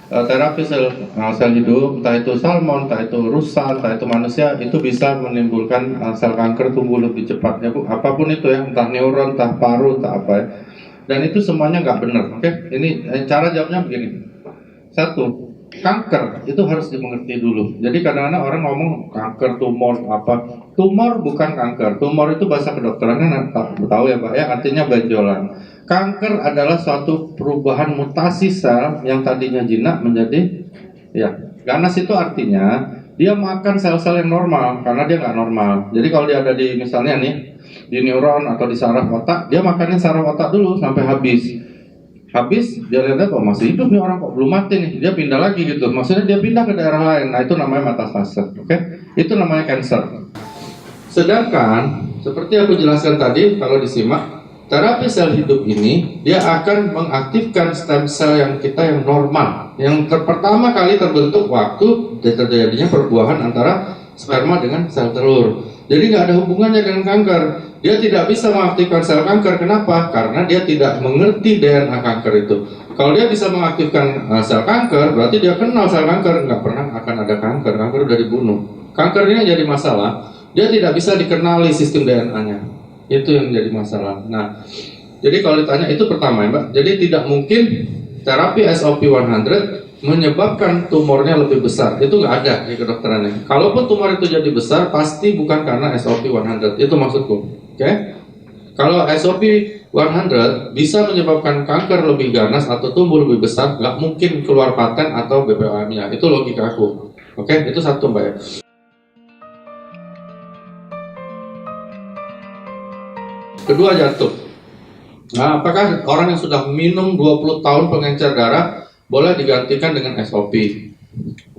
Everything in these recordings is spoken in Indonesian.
terapi sel hidup, entah itu salmon, entah itu rusa, entah itu manusia, itu bisa menimbulkan sel kanker tumbuh lebih cepat. Ya, Bu. Apapun itu ya, entah neuron, entah paru, entah apa ya. Dan itu semuanya nggak benar. Oke, ini cara jawabnya begini. Satu, kanker itu harus dimengerti dulu. Jadi kadang-kadang orang ngomong kanker, tumor, apa. Tumor bukan kanker. Tumor itu bahasa kedokterannya tahu ya Pak ya, artinya benjolan. Kanker adalah suatu perubahan mutasi sel yang tadinya jinak menjadi ya ganas. Itu artinya dia makan sel-sel yang normal karena dia nggak normal. Jadi kalau dia ada di misalnya nih di neuron atau di saraf otak, dia makannya saraf otak dulu sampai habis. Habis dia lihat kok masih hidup nih orang, kok belum mati nih, dia pindah lagi gitu. Maksudnya dia pindah ke daerah lain. Nah itu namanya metastase. Oke, itu namanya cancer. Sedangkan seperti aku jelaskan tadi, kalau disimak, terapi sel hidup ini dia akan mengaktifkan stem cell yang kita yang normal, yang pertama kali terbentuk waktu terjadinya perbuahan antara sperma dengan sel telur. Jadi nggak ada hubungannya dengan kanker. Dia tidak bisa mengaktifkan sel kanker. Kenapa? Karena dia tidak mengerti DNA kanker itu. Kalau dia bisa mengaktifkan sel kanker, berarti dia kenal sel kanker. Nggak pernah akan ada kanker. Kanker udah dibunuh. Kanker ini jadi masalah. Dia tidak bisa dikenali sistem DNA-nya. Itu yang jadi masalah. Nah, jadi kalau ditanya itu pertama ya Mbak. Jadi tidak mungkin terapi SOP100 menyebabkan tumornya lebih besar. Itu nggak ada di kedokterannya. Kalaupun tumor itu jadi besar, pasti bukan karena SOP100. Itu maksudku. Oke? Kalau SOP100 bisa menyebabkan kanker lebih ganas atau tumbuh lebih besar, nggak mungkin keluar paten atau BPOM-nya. Itu logika aku. Oke? Itu satu Mbak ya. Kedua, jantung. Nah, apakah orang yang sudah minum 20 tahun pengencer darah boleh digantikan dengan SOP?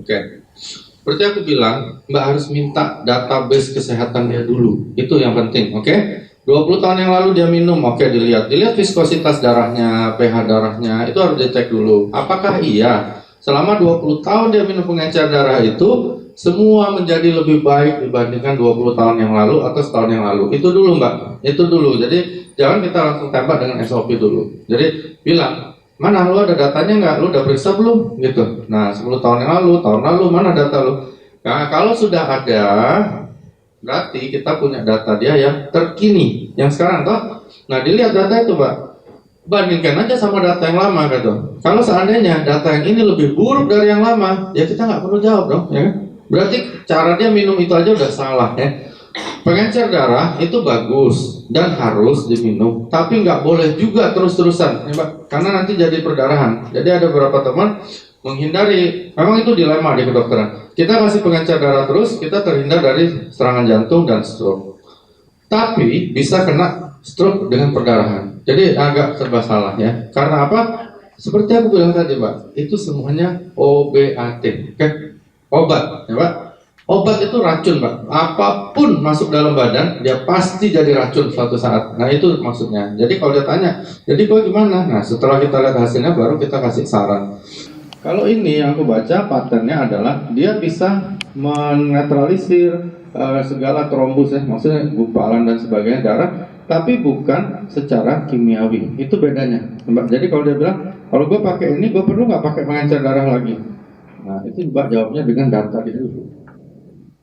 Oke. Seperti aku bilang, Mbak harus minta database kesehatan dia dulu. Itu yang penting, oke? 20 tahun yang lalu dia minum, oke, dilihat viskositas darahnya, pH darahnya, itu harus dicek dulu. Apakah iya selama 20 tahun dia minum pengencer darah itu semua menjadi lebih baik dibandingkan 20 tahun yang lalu atau setahun yang lalu? Itu dulu Mbak, itu dulu. Jadi jangan kita langsung tembak dengan SOP dulu. Jadi bilang, mana lu ada datanya nggak? Lu udah periksa belum? Gitu. Nah 10 tahun yang lalu, tahun lalu, mana data lu? Nah kalau sudah ada, berarti kita punya data dia yang terkini, yang sekarang toh. Nah dilihat data itu Mbak, bandingkan aja sama data yang lama gitu. Kalau seandainya data yang ini lebih buruk dari yang lama, ya kita nggak perlu jawab dong, ya kan? Berarti cara dia minum itu aja udah salah ya. Pengencer darah itu bagus dan harus diminum, tapi nggak boleh juga terus-terusan ya, Mbak, karena nanti jadi perdarahan. Jadi ada beberapa teman menghindari, memang itu dilema di kedokteran. Kita kasih pengencer darah terus, kita terhindar dari serangan jantung dan stroke. Tapi bisa kena stroke dengan perdarahan. Jadi agak serba salah ya. Karena apa? Seperti aku bilang tadi Mbak, itu semuanya OBAT, oke? Obat, ya Pak. Obat itu racun, Pak. Apapun masuk dalam badan, dia pasti jadi racun suatu saat. Nah itu maksudnya. Jadi kalau dia tanya, jadi kok gimana? Nah setelah kita lihat hasilnya, baru kita kasih saran. Kalau ini yang aku baca patternnya adalah dia bisa menetralisir segala trombus ya, maksudnya gumpalan dan sebagainya darah, tapi bukan secara kimiawi. Itu bedanya, Mbak. Jadi kalau dia bilang, kalau gue pakai ini, gue perlu nggak pakai pengencer darah lagi? Nah itu Mbak jawabnya dengan data dia dulu.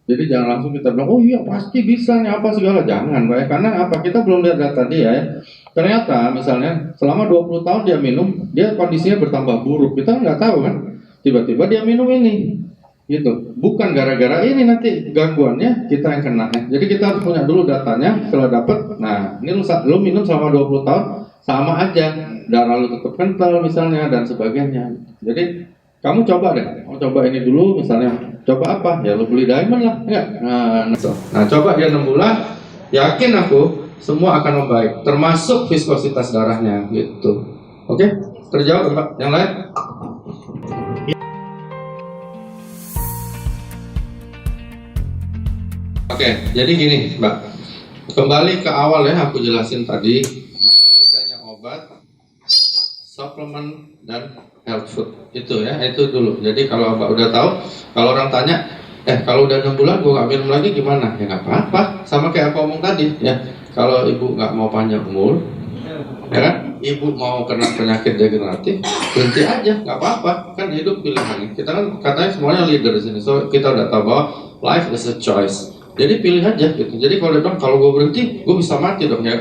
Jadi jangan langsung kita bilang, oh iya pasti bisa nih apa segala. Jangan Mbak ya. Karena apa? Kita belum lihat data dia ya. Ternyata misalnya selama 20 tahun dia minum, dia kondisinya bertambah buruk. Kita nggak tahu kan. Tiba-tiba dia minum ini gitu. Bukan gara-gara ini nanti gangguannya kita yang kena ya. Jadi kita harus punya dulu datanya. Setelah dapat, nah ini lu minum selama 20 tahun sama aja. Darah lu tetap kental misalnya dan sebagainya. Jadi kamu coba deh, coba ini dulu misalnya, coba apa? Ya lu beli diamond lah, enggak? Nah coba dia 6 bulan, yakin aku semua akan membaik, termasuk viskositas darahnya gitu. Oke? Terjawab Mbak? Yang lain? Oke, jadi gini Mbak, kembali ke awal ya aku jelasin tadi, apa bedanya obat, suplemen dan health food itu ya, itu dulu. Jadi kalau Mbak udah tahu, kalau orang tanya, kalau udah 6 bulan gue nggak minum lagi gimana? Ya nggak apa-apa, sama kayak aku ngomong tadi ya. Kalau ibu nggak mau panjang umur, ya kan? ibu mau kena penyakit degeneratif, berhenti aja, nggak apa-apa, kan hidup pilihan. Kita kan katanya semuanya leader di sini, so kita udah tahu bahwa life is a choice. Jadi pilih aja gitu. Jadi kalau dia bilang kalau gue berhenti, gue bisa mati dong ya.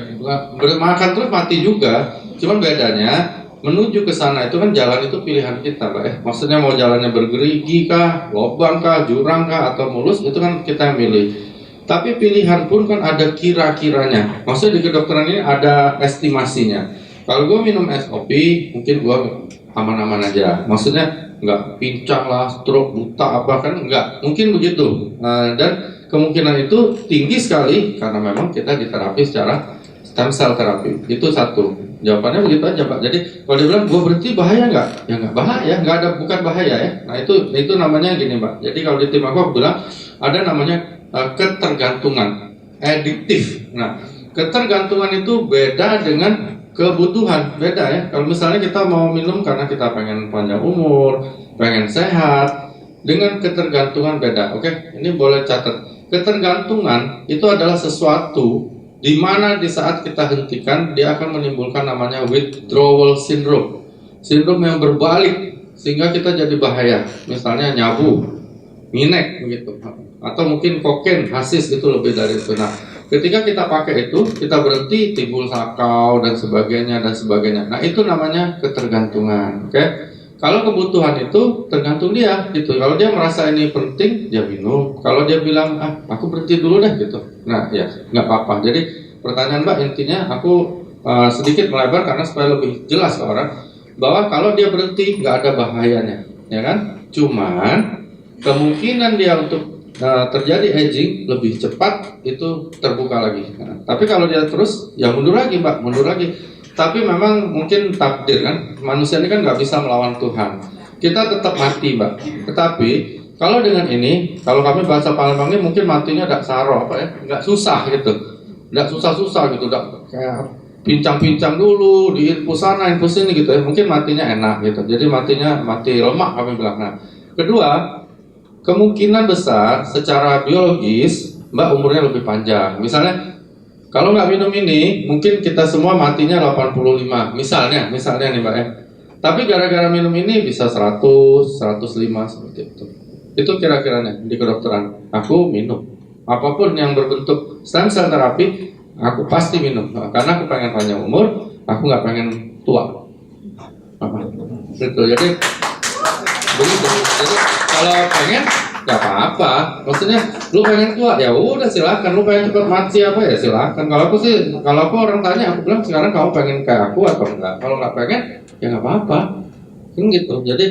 Makan terus mati juga. Cuman bedanya menuju ke sana itu kan jalan itu pilihan kita, Pak ya. Maksudnya mau jalannya bergerigi kah, lubang kah, jurang kah, atau mulus, itu kan kita yang pilih. Tapi pilihan pun kan ada kira-kiranya. Maksudnya di kedokteran ini ada estimasinya. Kalau gue minum SOP, mungkin gue aman-aman aja. Maksudnya nggak pincang lah, stroke, buta apa kan, nggak. Mungkin begitu. Dan kemungkinan itu tinggi sekali karena memang kita diterapi secara stem cell terapi. Itu satu. Jawabannya begitu aja, Pak. Jadi kalau dia bilang gue berhenti bahaya nggak? Ya nggak bahaya, nggak ada, bukan bahaya ya. Nah itu namanya gini, Pak. Jadi kalau di tim aku bilang ada namanya ketergantungan, adiktif. Nah ketergantungan itu beda dengan kebutuhan, beda ya. Kalau misalnya kita mau minum karena kita pengen panjang umur, pengen sehat, dengan ketergantungan beda. Oke, ini boleh catat. Ketergantungan itu adalah sesuatu di mana di saat kita hentikan dia akan menimbulkan namanya withdrawal syndrome. Sindrom yang berbalik sehingga kita jadi bahaya. Misalnya nyabu, minek begitu. Atau mungkin kokain, hasis itu lebih dari itu. Nah, ketika kita pakai itu, kita berhenti timbul sakau dan sebagainya dan sebagainya. Nah, itu namanya ketergantungan. Oke. Kalau kebutuhan itu tergantung dia gitu. Kalau dia merasa ini penting, dia minum. Kalau dia bilang, aku berhenti dulu deh gitu. Nah ya, nggak apa-apa. Jadi pertanyaan Mbak intinya aku sedikit melebar karena supaya lebih jelas ke orang bahwa kalau dia berhenti nggak ada bahayanya, ya kan? Cuman kemungkinan dia untuk terjadi aging lebih cepat itu terbuka lagi. Nah, tapi kalau dia terus, ya mundur lagi Mbak, mundur lagi. Tapi memang mungkin takdir kan, manusia ini kan nggak bisa melawan Tuhan. Kita tetap mati, Mbak. Tetapi kalau dengan ini, kalau kami bahasa Palembangnya mungkin matinya nggak saro apa ya, nggak susah gitu, nggak susah-susah gitu, nggak kayak pincang-pincang dulu, diinfus sana, infus ini gitu ya. Mungkin matinya enak gitu. Jadi matinya mati lemak kami bilang. Nah, kedua, kemungkinan besar secara biologis Mbak umurnya lebih panjang. Misalnya kalau nggak minum ini, mungkin kita semua matinya 85, misalnya nih Mbak ya. Tapi gara-gara minum ini bisa 100, 105 seperti itu. Itu kira-kiranya di kedokteran. Aku minum. Apapun yang berbentuk stem cell terapi, aku pasti minum. Karena aku pengen panjang umur, aku nggak pengen tua. Gitu. Jadi begitu. Jadi kalau pengen nggak apa-apa, maksudnya lu pengen tua ya udah silakan, lu pengen cepat mati apa ya silakan. Kalau aku orang tanya, aku bilang sekarang kamu pengen kayak aku atau enggak. Kalau nggak pengen ya nggak apa-apa, kan gitu. Jadi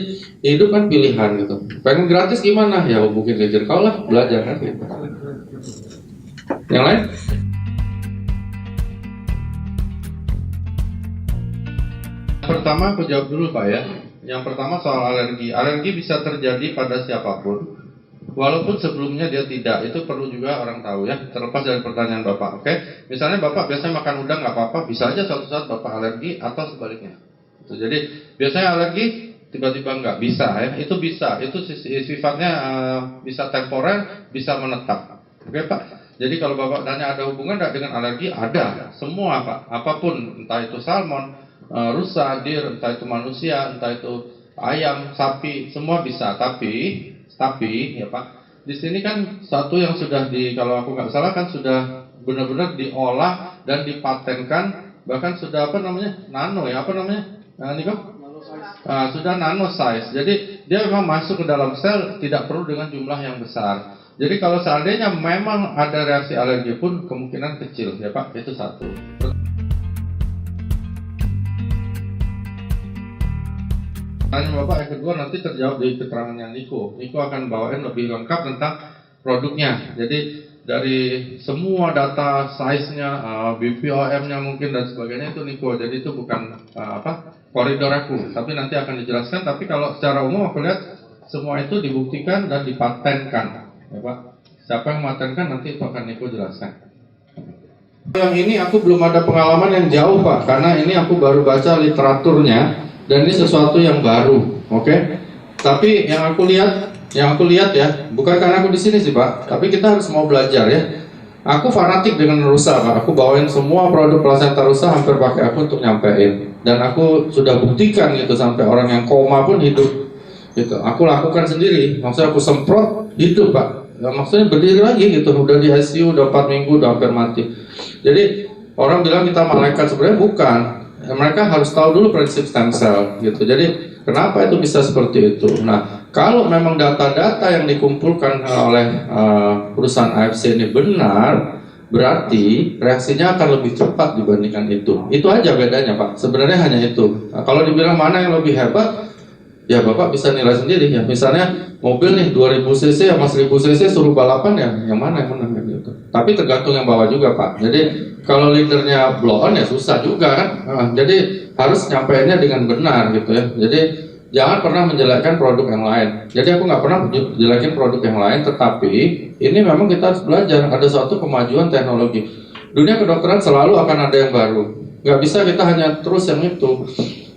hidup kan pilihan gitu. Pengen gratis gimana ya hubungin leader kau lah, belajar kan gitu. Yang lain? Pertama aku jawab dulu Pak ya. Yang pertama soal alergi. Alergi bisa terjadi pada siapapun. Walaupun sebelumnya dia tidak, itu perlu juga orang tahu ya. Terlepas dari pertanyaan Bapak, oke? Misalnya Bapak biasanya makan udang nggak apa-apa, bisa aja suatu saat Bapak alergi atau sebaliknya. Jadi biasanya alergi tiba-tiba nggak bisa ya, itu bisa, itu sifatnya bisa temporer, bisa menetap, oke Pak? Jadi kalau Bapak tanya ada hubungan nggak dengan alergi, ada, semua Pak, apapun, entah itu salmon, rusa, deer, entah itu manusia, entah itu ayam, sapi, semua bisa. Tapi ya Pak, di sini kan satu yang sudah kalau aku nggak salah kan sudah benar-benar diolah dan dipatenkan, bahkan sudah nano ya, Niko? Sudah nano size. Jadi dia memang masuk ke dalam sel, tidak perlu dengan jumlah yang besar. Jadi kalau seandainya memang ada reaksi alergi pun kemungkinan kecil ya Pak, itu satu. Tanya Bapak yang kedua nanti terjawab di keterangannya Niko. Niko akan bawain lebih lengkap tentang produknya. Jadi dari semua data size-nya, BPOM-nya mungkin dan sebagainya itu Niko. Jadi itu bukan koridor aku, tapi nanti akan dijelaskan. Tapi kalau secara umum aku lihat semua itu dibuktikan dan dipatenkan, ya Pak. Siapa yang mematenkan nanti itu akan Niko jelaskan. Yang ini aku belum ada pengalaman yang jauh Pak, karena ini aku baru baca literaturnya. Dan ini sesuatu yang baru, oke? Tapi yang aku lihat ya, bukan karena aku di sini sih Pak, tapi kita harus mau belajar ya. Aku fanatik dengan rusa, Pak. Aku bawain semua produk plasenta rusa hampir pakai aku untuk nyampein. Dan aku sudah buktikan gitu sampai orang yang koma pun hidup. Gitu. Aku lakukan sendiri. Maksudnya aku semprot hidup, Pak. Ya, maksudnya berdiri lagi gitu. Udah di ICU udah 4 minggu udah hampir mati. Jadi orang bilang kita malaikat, sebenarnya bukan. Ya, mereka harus tahu dulu prinsip stem cell gitu. Jadi kenapa itu bisa seperti itu? Nah, kalau memang data-data yang dikumpulkan oleh perusahaan AFC ini benar, berarti reaksinya akan lebih cepat dibandingkan itu. Itu aja bedanya, Pak. Sebenarnya hanya itu. Nah, kalau dibilang mana yang lebih hebat, ya Bapak bisa nilai sendiri ya. Misalnya mobil nih 2000 cc sama 1000 cc suruh balapan ya, yang mana yang menang gitu. Tapi tergantung yang bawa juga, Pak. Jadi kalau leadernya blow on ya susah juga kan. Jadi harus nyampeinnya dengan benar gitu ya. Jadi jangan pernah menjelekkan produk yang lain. Jadi aku nggak pernah menjelekin produk yang lain, tetapi ini memang kita harus belajar. Ada suatu kemajuan teknologi. Dunia kedokteran selalu akan ada yang baru. Nggak bisa kita hanya terus yang itu.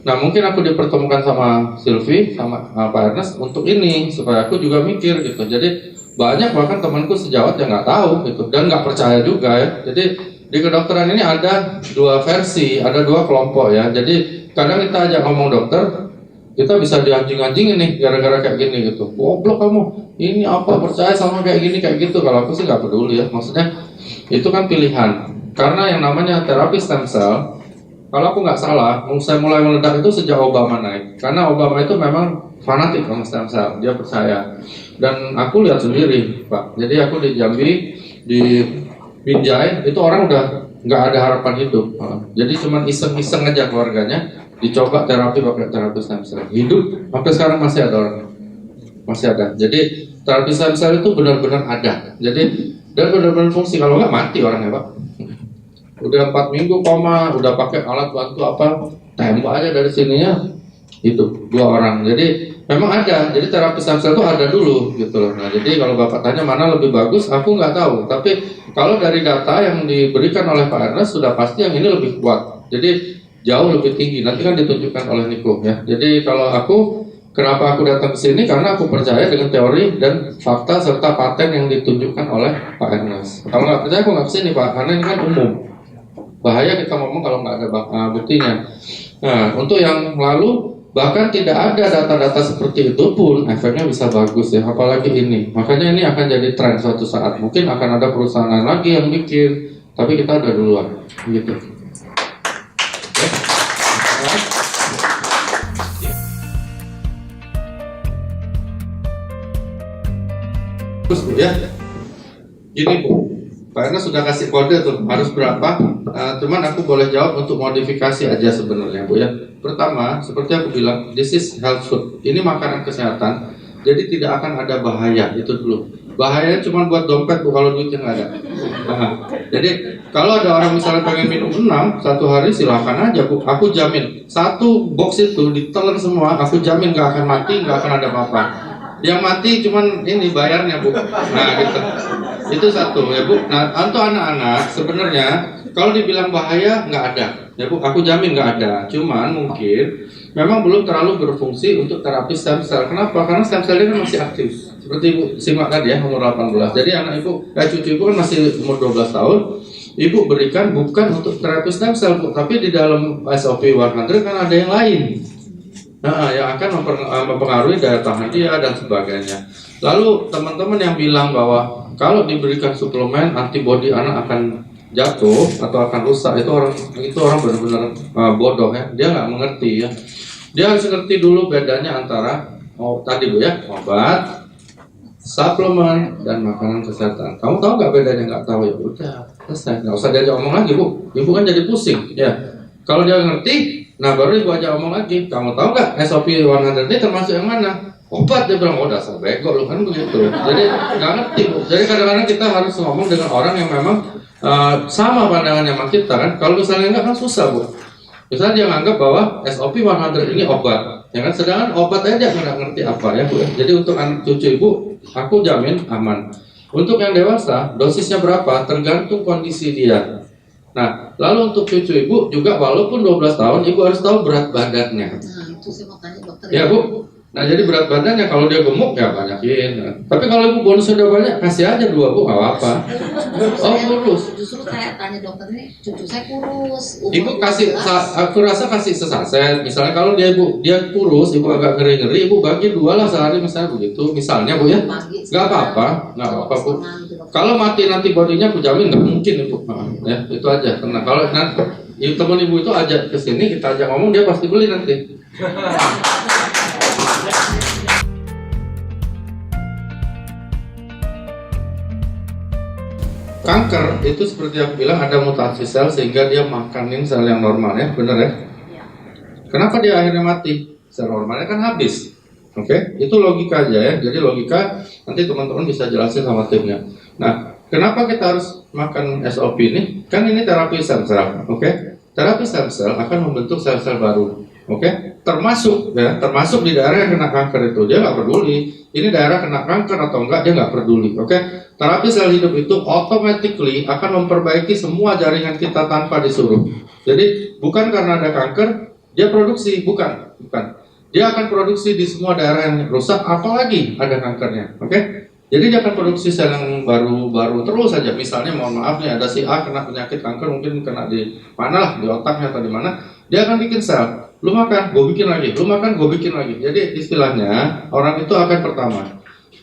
Nah, mungkin aku dipertemukan sama Sylvie, sama Pak Ernest untuk ini, supaya aku juga mikir gitu. Jadi banyak bahkan temanku sejawat yang nggak tahu gitu, dan nggak percaya juga ya. Jadi di kedokteran ini ada dua versi, ada dua kelompok ya. Jadi kadang kita ajak ngomong dokter, kita bisa dianjing-anjingin nih gara-gara kayak gini gitu. Goblok kamu, ini apa percaya sama kayak gini kayak gitu. Kalau aku sih nggak peduli ya. Maksudnya itu kan pilihan. Karena yang namanya terapi stem cell, kalau aku nggak salah, saya mulai meledak itu sejak Obama naik. Karena Obama itu memang fanatik sama stem cell, dia percaya. Dan aku lihat sendiri, Pak. Jadi aku di Jambi, di Binjai, itu orang udah nggak ada harapan hidup. Jadi cuma iseng-iseng aja keluarganya, dicoba terapi pakai terapi stem cell. Hidup, sampai sekarang masih ada orang. Masih ada. Jadi terapi stem cell itu benar-benar ada. Jadi dan benar-benar fungsi. Kalau nggak mati orangnya, Pak. Udah 4 minggu koma, udah pakai alat bantu apa, tembak aja dari sininya itu 2 orang. Jadi memang ada. Jadi terapi stem cell itu ada dulu gitu loh. Nah, jadi kalau Bapak tanya mana lebih bagus, aku nggak tahu. Tapi kalau dari data yang diberikan oleh Pak Ernest sudah pasti yang ini lebih kuat. Jadi jauh lebih tinggi. Nanti kan ditunjukkan oleh Niko ya. Jadi kalau aku, kenapa aku datang ke sini? Karena aku percaya dengan teori dan fakta serta paten yang ditunjukkan oleh Pak Ernest. Kalau nggak percaya aku nggak kesini, Pak, karena ini kan umum. Bahaya kita ngomong kalau nggak ada buktinya. Nah, untuk yang lalu bahkan tidak ada data-data seperti itu pun efeknya bisa bagus ya, apalagi ini. Makanya ini akan jadi tren suatu saat. Mungkin akan ada perusahaan lagi yang bikin, tapi kita udah duluan, gitu. Terus Bu ya, ini Bu. Pak Ernest sudah kasih kode tuh harus berapa, cuman aku boleh jawab untuk modifikasi aja sebenarnya Bu ya. Pertama, seperti aku bilang, this is health food, ini makanan kesehatan, jadi tidak akan ada bahaya, itu dulu. Bahayanya cuma buat dompet Bu kalau duitnya nggak ada. Nah, jadi kalau ada orang misalnya pengen minum 6 satu hari silahkan aja Bu, aku jamin satu box itu ditelan semua, aku jamin nggak akan mati, nggak akan ada apa-apa. Yang mati cuman ini bayarnya Bu. Nah gitu. Itu satu ya Bu. Nah untuk anak-anak sebenarnya kalau dibilang bahaya nggak ada ya Bu. Aku jamin nggak ada. Cuman mungkin memang belum terlalu berfungsi untuk terapi stem cell. Kenapa? Karena stem cell ini masih aktif. Seperti Ibu simak tadi ya, umur 18. Jadi anak Ibu, cucu Ibu kan masih umur 12 tahun. Ibu berikan bukan untuk terapi stem cell Bu, tapi di dalam SOP 100 kan ada yang lain. Nah, yang akan mempengaruhi daya tahan dia dan sebagainya. Lalu teman-teman yang bilang bahwa kalau diberikan suplemen antibodi anak akan jatuh atau akan rusak, itu orang benar-benar bodoh ya. Dia nggak mengerti ya. Dia harus ngerti dulu bedanya antara tadi Bu ya, obat, suplemen dan makanan kesehatan. Kamu tahu nggak bedanya? Nggak tahu ya udah selesai. Nggak usah diajak omong lagi Bu. Ibu kan jadi pusing ya. Kalau dia ngerti, nah baru Ibu aja omong lagi. Kamu tahu nggak SOP 100 ini termasuk yang mana? Obat. Dia bilang, oh dasar bego lu kan begitu. Jadi nggak ngerti Bu. Jadi kadang-kadang kita harus ngomong dengan orang yang memang sama pandangannya sama kita kan. Kalau misalnya enggak kan susah Bu. Misalnya dia nganggap bahwa SOP 100 ini obat, ya kan? Sedangkan obat aja nggak ngerti apa ya Bu. Jadi untuk anak cucu Ibu, aku jamin aman. Untuk yang dewasa, dosisnya berapa? Tergantung kondisi dia. Nah, lalu untuk cucu Ibu juga walaupun 12 tahun, Ibu harus tahu berat badannya. Nah, itu saya mau tanya dokter ya Bu. Nah jadi berat badannya kalau dia gemuk ya banyakin. Tapi kalau ibu bonus udah banyak kasih aja 2 bu, nggak apa-apa. Oh kurus. Justru saya tanya dokter ini, cucu saya kurus. Ibu kasih, aku rasa kasih sesaset. Misalnya kalau dia kurus, ibu agak ngeri-ngeri, ibu bagi 2 lah sehari misalnya begitu. Misalnya bu ya, nggak apa-apa, nggak apa-apa bu. Kalau mati nanti bodinya, aku jamin nggak mungkin ibu. Ya itu aja. Karena kalau nanti teman ibu itu ajak ke sini, kita ajak ngomong, dia pasti beli nanti. Kanker itu seperti aku bilang ada mutasi sel sehingga dia makanin sel yang normal ya, benar ya? Kenapa dia akhirnya mati? Sel normalnya kan habis. Oke, itu logika aja ya. Jadi logika nanti teman-teman bisa jelasin sama timnya. Nah, kenapa kita harus makan SOP ini? Kan ini terapi stem cell, oke? Terapi stem cell akan membentuk sel-sel baru, oke? Termasuk di daerah yang kena kanker itu dia nggak peduli. Ini daerah kena kanker atau enggak dia nggak peduli, oke? Terapi sel hidup itu automatically akan memperbaiki semua jaringan kita tanpa disuruh. Jadi bukan karena ada kanker dia produksi, bukan. Dia akan produksi di semua daerah yang rusak, apalagi ada kankernya, oke? Jadi dia akan produksi sel yang baru terus saja. Misalnya mohon maaf nih ada si A kena penyakit kanker, mungkin kena di mana lah, di otaknya atau di mana, dia akan bikin sel. Lu makan, gue bikin lagi. Lu makan, gue bikin lagi. Jadi istilahnya orang itu akan pertama,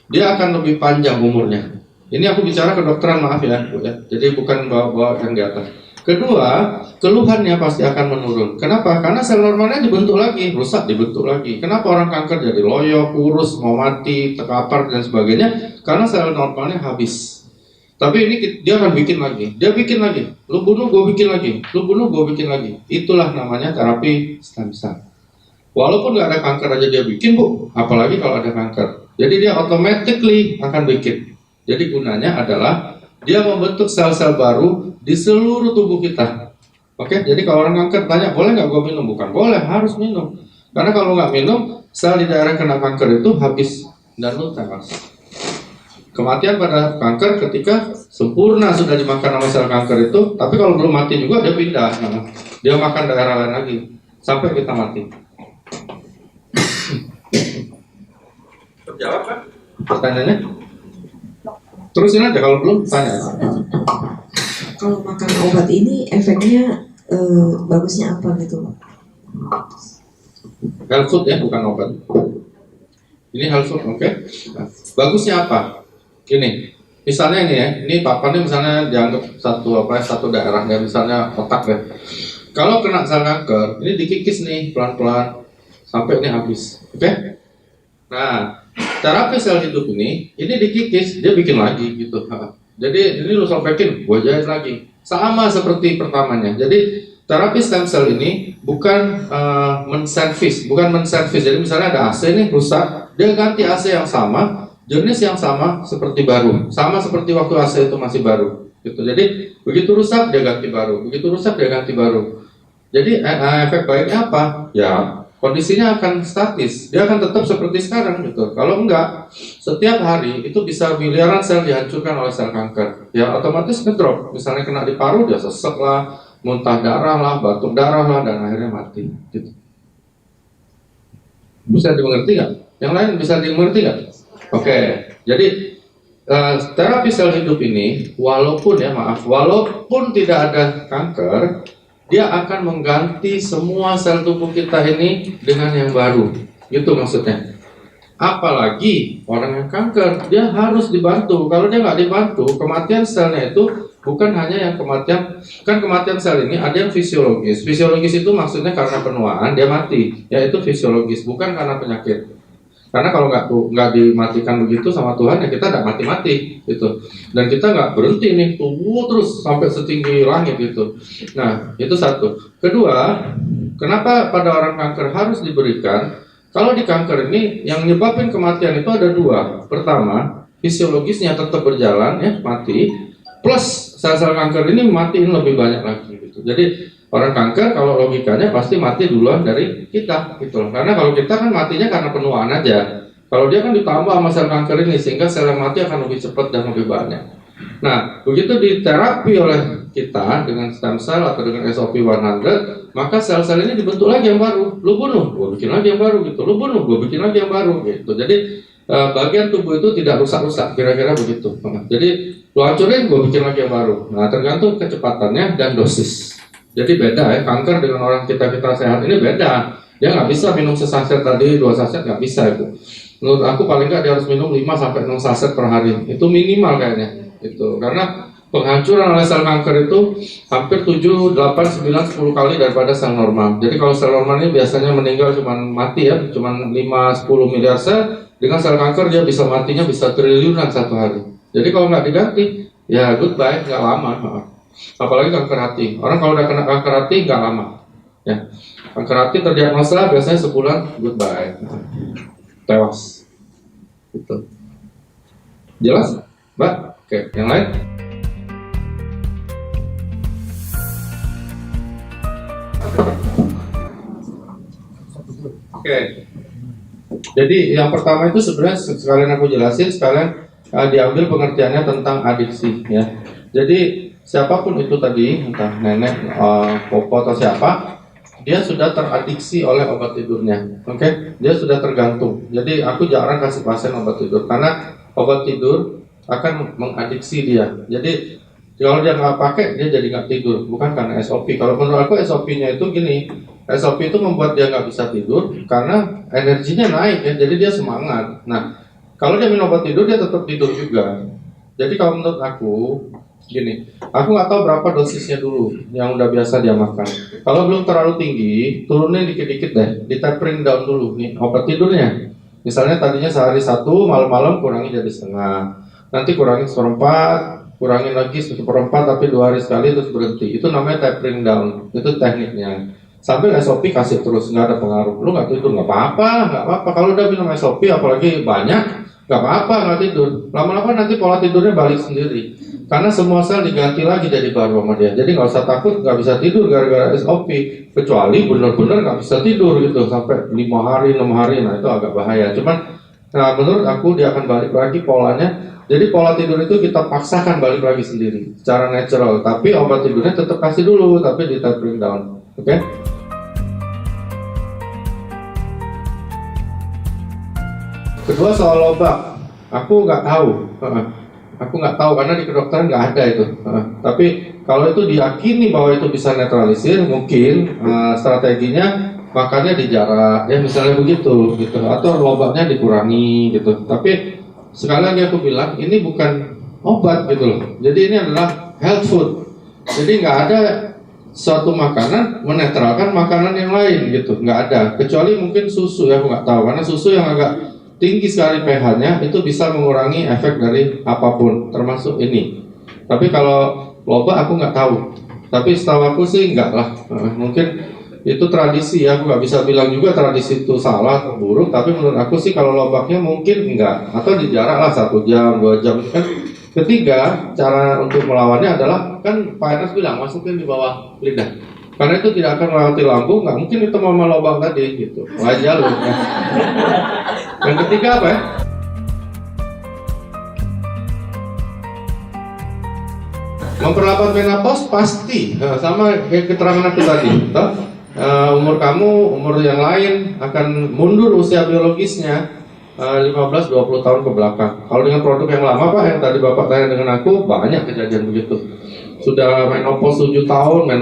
dia akan lebih panjang umurnya. Ini aku bicara kedokteran, maaf ya, Bu ya. Jadi bukan bawa yang di atas. Kedua, keluhannya pasti akan menurun. Kenapa? Karena sel normalnya dibentuk lagi, rusak dibentuk lagi. Kenapa orang kanker jadi loyo, kurus, mau mati, terkapar dan sebagainya? Karena sel normalnya habis. Tapi ini dia akan bikin lagi. Dia bikin lagi. Lu bunuh, gue bikin lagi. Lu bunuh, gue bikin lagi. Itulah namanya terapi stem cell. Walaupun nggak ada kanker aja dia bikin, Bu. Apalagi kalau ada kanker. Jadi dia automatically akan bikin. Jadi gunanya adalah dia membentuk sel-sel baru di seluruh tubuh kita. Oke, jadi kalau orang kanker tanya, boleh nggak gue minum? Bukan boleh, harus minum. Karena kalau nggak minum, sel di daerah kena kanker itu habis dan lu tewas. Kematian pada kanker ketika sempurna sudah dimakan sama sel kanker itu, tapi kalau belum mati juga dia pindah. Nah, dia makan daerah lain lagi sampai kita mati. Terjawab kan pertanyaannya? Terusin aja kalau belum tanya. Kalau makan obat ini efeknya bagusnya apa gitu? Health food ya, bukan obat. Ini health food, oke? Nah, bagusnya apa? Gini, misalnya ini ya, ini papannya misalnya dianggap satu daerah ya, misalnya otak ya. Kalau kena sel kanker, ini dikikis nih pelan-pelan sampai ini habis, oke? Nah, terapi sel hidup ini dikikis, dia bikin lagi gitu. Jadi ini lu sopekin, gua jahit lagi. Sama seperti pertamanya. Jadi terapi stem cell ini bukan menservis. Jadi misalnya ada AC nih rusak, dia ganti AC yang sama, jenis yang sama seperti baru. Sama seperti waktu AC itu masih baru. Gitu. Jadi begitu rusak dia ganti baru, begitu rusak dia ganti baru. Jadi efek baiknya apa? Ya kondisinya akan statis, dia akan tetap seperti sekarang gitu. Kalau enggak, setiap hari itu bisa miliaran sel dihancurkan oleh sel kanker. Ya otomatis ngedrop. Misalnya kena di paru dia sesek lah, muntah darah lah, batuk darah lah, dan akhirnya mati. Gitu. Bisa dimengerti nggak? Yang lain bisa dimengerti nggak? Oke. Jadi terapi sel hidup ini, walaupun tidak ada kanker, dia akan mengganti semua sel tubuh kita ini dengan yang baru, gitu maksudnya. Apalagi orang yang kanker, dia harus dibantu. Kalau dia nggak dibantu, kematian selnya itu bukan hanya yang kematian, kan kematian sel ini ada yang fisiologis. Fisiologis itu maksudnya karena penuaan dia mati, yaitu fisiologis, bukan karena penyakit. Karena kalau nggak dimatikan begitu sama Tuhan ya kita nggak mati-mati gitu. Dan kita nggak berhenti nih tumbuh terus sampai setinggi langit gitu. Nah itu satu. Kedua, kenapa pada orang kanker harus diberikan? Kalau di kanker ini yang nyebabin kematian itu ada 2. Pertama, fisiologisnya tetap berjalan ya mati. Plus sel-sel kanker ini matiin lebih banyak lagi gitu. Jadi orang kanker kalau logikanya pasti mati duluan dari kita gitu. Karena kalau kita kan matinya karena penuaan aja. Kalau dia kan ditambah sama sel kanker ini sehingga sel yang mati akan lebih cepat dan lebih banyak. Nah, begitu diterapi oleh kita dengan stem cell atau dengan SOP 100, maka sel-sel ini dibentuk lagi yang baru. Lu bunuh, gue bikin lagi yang baru gitu. Lu bunuh, gue bikin lagi yang baru gitu. Jadi bagian tubuh itu tidak rusak-rusak, kira-kira begitu. Jadi lu hancurin, gue bikin lagi yang baru. Nah, tergantung kecepatannya dan dosis. Jadi beda ya, kanker dengan orang kita sehat ini beda. Dia nggak bisa minum sesaset tadi, 2 saset nggak bisa itu. Menurut aku paling nggak dia harus minum 5 sampai 6 saset per hari. Itu minimal kayaknya. Itu karena penghancuran oleh sel kanker itu hampir 7, 8, 9, 10 kali daripada sel normal. Jadi kalau sel normal ini biasanya meninggal cuma mati ya, cuma 5, 10 miliar sel. Dengan sel kanker dia bisa matinya bisa triliunan satu hari. Jadi kalau nggak diganti, ya goodbye, nggak lama. Apalagi kanker hati. Orang kalau udah kena kanker hati nggak lama. Ya, kanker hati terdiagnosa biasanya sebulan goodbye, tewas. Gitu. Jelas, Mbak? Oke, yang lain? Oke. Jadi yang pertama itu sebenarnya sekalian aku jelasin, sekalian diambil pengertiannya tentang adiksi ya. Jadi siapapun itu tadi, entah nenek, popo atau siapa, dia sudah teradiksi oleh obat tidurnya. Oke? Dia sudah tergantung. Jadi aku jarang kasih pasien obat tidur karena obat tidur akan mengadiksi dia. Jadi kalau dia nggak pakai, dia jadi nggak tidur, bukan karena SOP. Kalau menurut aku SOP-nya itu gini, SOP itu membuat dia nggak bisa tidur karena energinya naik ya, jadi dia semangat. Nah, kalau dia minum obat tidur, dia tetap tidur juga. Jadi kalau menurut aku, gini, aku nggak tahu berapa dosisnya dulu yang udah biasa dia makan. Kalau belum terlalu tinggi, turunin dikit-dikit deh, di tapering down dulu nih obat tidurnya. Misalnya tadinya sehari 1, malam-malam kurangi jadi setengah. Nanti kurangin 1/4, kurangin lagi 1/4 tapi 2 hari sekali terus berhenti. Itu namanya tapering down. Itu tekniknya. Sambil SOP kasih terus, nggak ada pengaruh. Lu nggak tidur nggak apa-apa. Kalau udah minum SOP apalagi banyak, nggak apa-apa nggak tidur. Lama-lama nanti pola tidurnya balik sendiri. Karena semua sel diganti lagi jadi baru sama dia. Jadi nggak usah takut nggak bisa tidur gara-gara SOP. Kecuali benar-benar nggak bisa tidur gitu sampai 5 hari, 6 hari. Nah itu agak bahaya. Cuman menurut aku dia akan balik lagi polanya. Jadi pola tidur itu kita paksakan balik lagi sendiri secara natural, tapi obat tidurnya tetap kasih dulu, tapi di tapering down. Oke? Kedua soal lobak, aku nggak tahu karena di kedokteran nggak ada itu. Tapi kalau itu diyakini bahwa itu bisa netralisir, mungkin strateginya makannya dijarak, ya misalnya begitu, gitu, atau lobaknya dikurangi, gitu. Tapi sekali lagi aku bilang, ini bukan obat gitu loh. Jadi ini adalah health food. Jadi nggak ada suatu makanan menetralkan makanan yang lain gitu. Nggak ada. Kecuali mungkin susu ya, aku nggak tahu. Karena susu yang agak tinggi sekali pH-nya itu bisa mengurangi efek dari apapun, termasuk ini. Tapi kalau obat aku nggak tahu. Tapi setahu aku sih nggak lah. Mungkin itu tradisi ya, aku nggak bisa bilang juga tradisi itu salah atau buruk, tapi menurut aku sih kalau lobaknya mungkin enggak, atau dijarak lah 1 jam, 2 jam kan. Ketiga, cara untuk melawannya adalah, kan Pak Enes bilang, masukin di bawah lidah karena itu tidak akan melewati lambung, nggak mungkin itu mau lobak tadi gitu, wajar loh ya. Yang ketiga apa ya? Memperlambat menopause pasti, sama kayak keterangan aku tadi, toh? Umur kamu, umur yang lain akan mundur usia biologisnya 15-20 tahun ke belakang. Kalau dengan produk yang lama Pak, yang tadi Bapak tanya dengan aku, banyak kejadian begitu. Sudah menopause 7 tahun,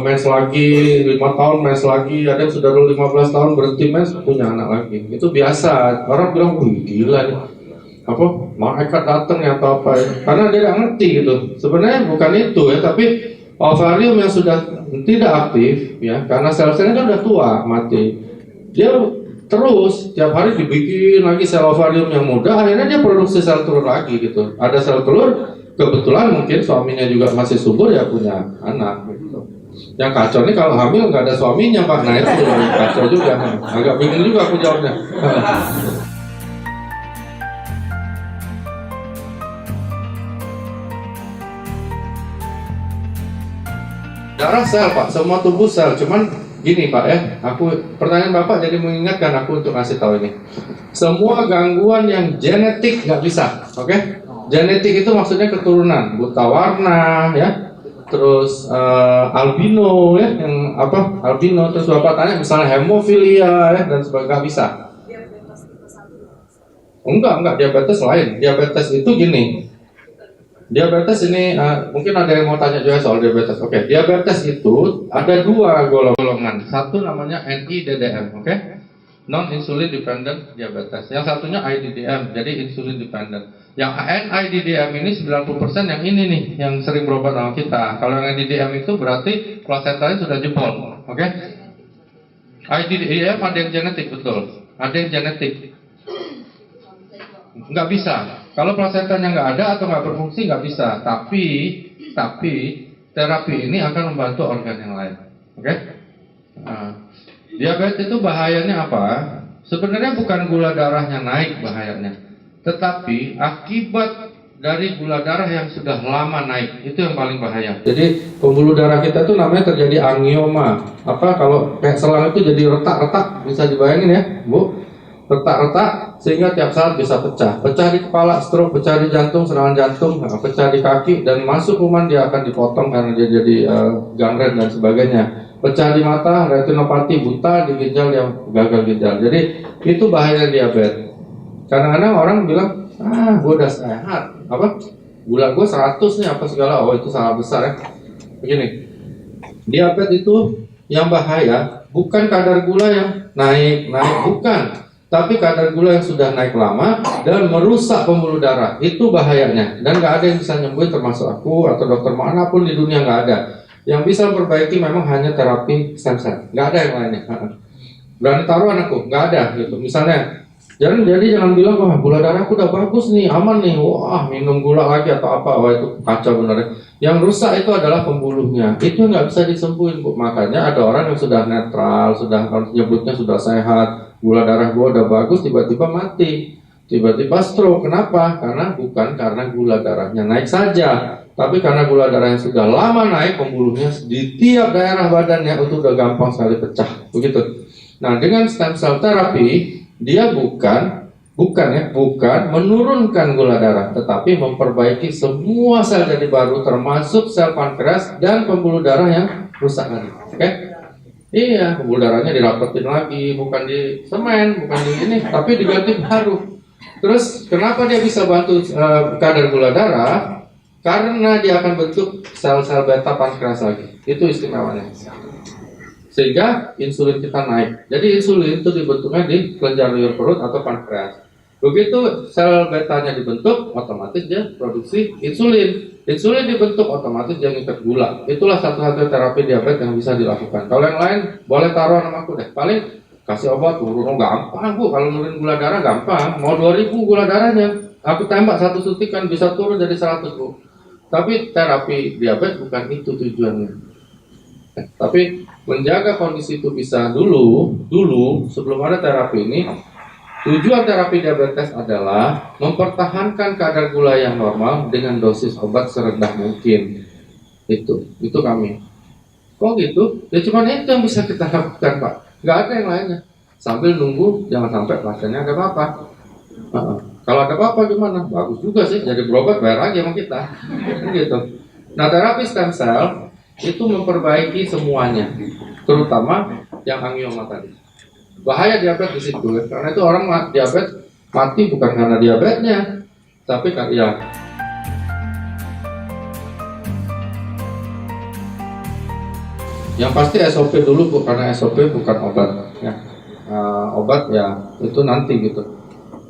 mens lagi 5 tahun, mens lagi, ada yang sudah 15 tahun berhenti mens, punya anak lagi. Itu biasa. Orang bilang, wih gila nih, apa malaikat datang ya atau apa ya. Karena dia nggak ngerti gitu. Sebenarnya bukan itu ya, tapi ovarium yang sudah tidak aktif ya, karena sel-selnya kan udah tua, mati. Dia terus tiap hari dibikin lagi sel ovarium yang muda, akhirnya dia produksi sel telur lagi gitu. Ada sel telur, kebetulan mungkin suaminya juga masih subur ya punya anak gitu. Yang kacau nih kalau hamil nggak ada suaminya Pak, nah itu kacau juga. Agak bingung juga aku jawabnya. Darah sel Pak, semua tubuh sel. Cuman gini Pak ya, pertanyaan Bapak jadi mengingatkan aku untuk ngasih tahu ini. Semua gangguan yang genetik nggak bisa, oke? Genetik itu maksudnya keturunan, buta warna ya, terus albino ya, yang apa albino, terus bapak tanya misalnya hemofilia ya dan sebagainya, nggak bisa. Enggak diabetes lain. Diabetes itu gini. Diabetes ini mungkin ada yang mau tanya juga soal diabetes. Oke, diabetes itu ada dua golongan. Satu namanya NIDDM, oke? Non insulin dependent diabetes. Yang satunya IDDM, jadi insulin dependent. Yang NIDDM ini 90% yang ini nih, yang sering berobat sama kita. Kalau yang NIDDM itu berarti plasentanya sudah jebol, oke? IDDM ada yang genetik, betul. Ada yang genetik. Nggak bisa. Kalau plasentanya nggak ada atau nggak berfungsi nggak bisa. Tapi terapi ini akan membantu organ yang lain. Oke? Diabetes itu bahayanya apa? Sebenarnya bukan gula darahnya naik bahayanya, tetapi akibat dari gula darah yang sudah lama naik itu yang paling bahaya. Jadi pembuluh darah kita itu namanya terjadi angioma. Apa kalau kayak selang itu jadi retak-retak, bisa dibayangin ya, Bu? Retak-retak sehingga tiap saat bisa pecah di kepala, stroke, pecah di jantung, serangan jantung, pecah di kaki, dan masuk kuman dia akan dipotong karena dia jadi gangren dan sebagainya. Pecah di mata, retinopati, buta di ginjal yang gagal ginjal. Jadi itu bahaya diabetes. Kadang-kadang orang bilang, gue udah sehat, apa gula gue 100 nih apa segala. Oh itu salah besar ya. Begini, diabetes itu yang bahaya bukan kadar gula yang naik bukan. Tapi kadar gula yang sudah naik lama dan merusak pembuluh darah, itu bahayanya. Dan nggak ada yang bisa nyembuhin, termasuk aku atau dokter manapun di dunia, nggak ada. Yang bisa memperbaiki memang hanya terapi stem cell, nggak ada yang lainnya. Berani taruhan aku, nggak ada gitu. Misalnya, jangan bilang wah gula darahku udah bagus nih, aman nih, wah minum gula lagi atau apa, wah itu kacau benar. Yang rusak itu adalah pembuluhnya, itu nggak bisa disembuhin, Bu. Makanya ada orang yang sudah netral, sudah nyebutnya sudah sehat, gula darah gua udah bagus, tiba-tiba mati, tiba-tiba stroke. Kenapa? Bukan karena gula darahnya naik saja, tapi karena gula darah yang sudah lama naik, pembuluhnya di tiap daerah badannya itu udah gampang sekali pecah, begitu. Nah, dengan stem cell terapi dia bukan menurunkan gula darah, tetapi memperbaiki semua sel jadi baru, termasuk sel pankreas dan pembuluh darah yang rusak lagi. Oke? Iya, pembuluh darahnya dirapetin lagi, bukan di semen, bukan di ini, tapi diganti baru. Terus kenapa dia bisa bantu kadar gula darah? Karena dia akan bentuk sel-sel beta pankreas lagi. Itu istimewanya. Sehingga insulin kita naik. Jadi insulin itu dibentuknya di kelenjar liur perut atau pankreas. Begitu sel betanya dibentuk, otomatis dia produksi insulin. Insulin dibentuk, otomatis dia ngikat gula. Itulah satu-satunya terapi diabetes yang bisa dilakukan. Kalau yang lain, boleh taruh nama aku deh. Paling kasih obat turun, gampang Bu. Kalau nurunin gula darah gampang. Mau 2000 gula darahnya, aku tembak satu suntikan bisa turun jadi 100 Bu. Tapi terapi diabetes bukan itu tujuannya. Tapi menjaga kondisi itu bisa dulu sebelum ada terapi ini. Tujuan terapi diabetes adalah mempertahankan kadar gula yang normal dengan dosis obat serendah mungkin. Itu kami. Kok gitu? Ya cuma itu yang bisa kita lakukan, Pak. Nggak ada yang lainnya. Sambil nunggu jangan sampai pasiennya ada apa-apa. Kalau ada apa-apa gimana? Bagus juga sih, jadi berobat bayar lagi sama kita. Gitu. Nah, terapi stem cell itu memperbaiki semuanya, terutama yang angioma tadi. Bahaya diabetes di situ, karena itu orang diabetes mati bukan karena diabetesnya, tapi karena yang pasti SOP dulu Bu, karena SOP bukan obat ya. Obat ya itu nanti gitu.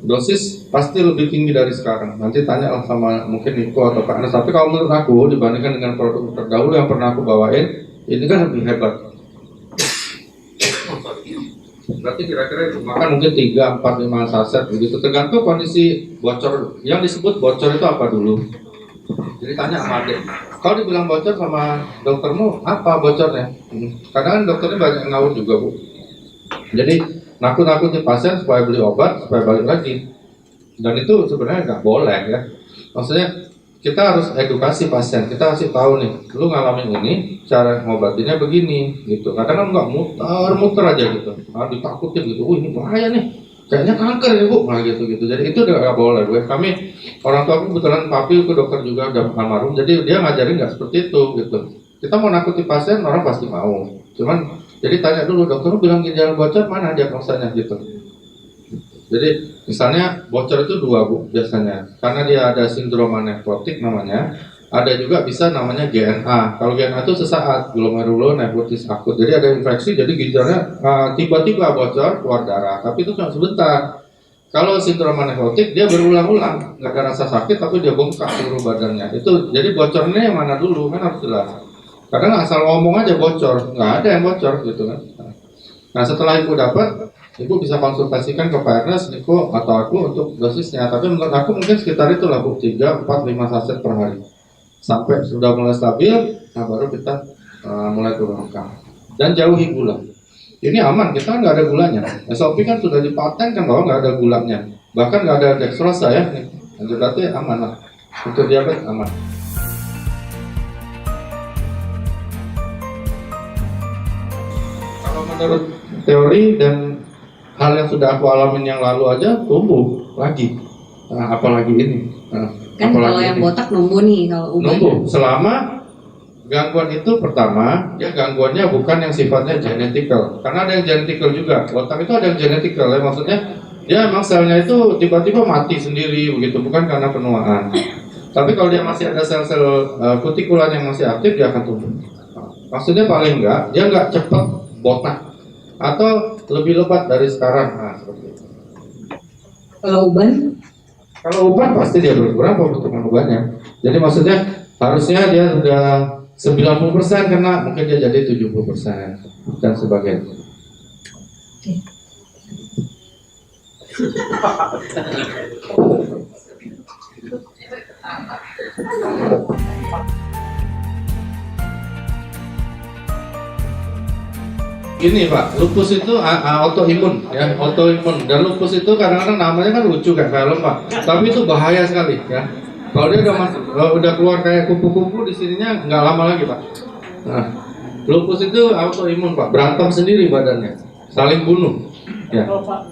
Dosis pasti lebih tinggi dari sekarang. Nanti tanya lah sama mungkin Niko atau Pak Anas. Tapi kalau menurut aku dibandingkan dengan produk terdahulu yang pernah aku bawain, ini kan lebih hebat. Berarti kira-kira itu makan mungkin 3, 4, 5 saset begitu, tergantung kondisi bocor. Yang disebut bocor itu apa dulu? Jadi tanya sama adik, kalau dibilang bocor sama doktermu apa bocornya? Kadang dokternya banyak ngawur juga Bu. Jadi nakut-nakutin pasien supaya beli obat supaya balik lagi, dan itu sebenarnya nggak boleh ya. Maksudnya kita harus edukasi pasien, kita kasih tahu nih, lu ngalamin ini, cara ngobatinnya begini, gitu. Kadang kan nggak muter-muter aja gitu, ditakutin gitu, ini bahaya nih, kayaknya kanker ya bu, nah gitu. Jadi itu udah nggak boleh. Kami orang tua aku kebetulan papi itu dokter juga udah almarhum, jadi dia ngajarin nggak seperti itu gitu. Kita mau nakuti pasien orang pasti mau, cuman jadi tanya dulu dokter bilang ginjal bocor mana diagnosanya gitu. Jadi misalnya bocor itu dua bu biasanya, karena dia ada sindrom nefrotik namanya, ada juga bisa namanya GNA. Kalau GNA itu sesaat, glomerulonefritis akut. Jadi ada infeksi, jadi ginjalnya tiba-tiba bocor keluar darah, tapi itu cuma sebentar. Kalau sindrom nefrotik dia berulang-ulang, nggak ada rasa sakit tapi dia bengkak seluruh badannya. Itu jadi bocornya yang mana dulu kan harus jelas. Kadang asal ngomong aja bocor, nggak ada yang bocor gitu kan. Nah setelah ibu dapat, ibu bisa konsultasikan ke Pak Ernest, Niko, atau aku untuk dosisnya. Tapi menurut aku mungkin sekitar itulah bu, 3, 4, 5 saset per hari. Sampai sudah mulai stabil, nah baru kita mulai turunkan. Dan jauhi gula. Ini aman, kita nggak ada gulanya. SOP kan sudah dipatenkan bahwa nggak ada gulanya. Bahkan nggak ada dextrosa ya. Berarti aman lah. Untuk diabetes aman. Kalau menurut teori dan hal yang sudah aku alamin yang lalu aja tumbuh lagi. Nah, apalagi ini. Kan kalau yang botak numbuh nih, kalau uban numbuh selama gangguan itu pertama dia gangguannya bukan yang sifatnya genetikal, karena ada yang genetikal juga. Botak itu ada yang genetikal ya, maksudnya dia emang selnya itu tiba-tiba mati sendiri begitu, bukan karena penuaan. Tapi kalau dia masih ada sel-sel kutikulan yang masih aktif, dia akan tumbuh. Maksudnya paling enggak dia enggak cepat botak atau lebih lebat dari sekarang. Nah, seperti itu. kalau uban Kalau uban pasti dia berkurang pembentukan ubannya. Jadi maksudnya harusnya dia sudah 90% kena, mungkin dia jadi 70% dan sebagainya. Ini Pak, lupus itu autoimun ya, autoimun. Dan lupus itu kadang-kadang namanya kan lucu kayak film Pak, tapi itu bahaya sekali ya. Kalau dia udah keluar kayak kupu-kupu di sininya nggak lama lagi Pak. Nah, lupus itu autoimun Pak, berantem sendiri badannya, saling bunuh. Ya. Kalau Pak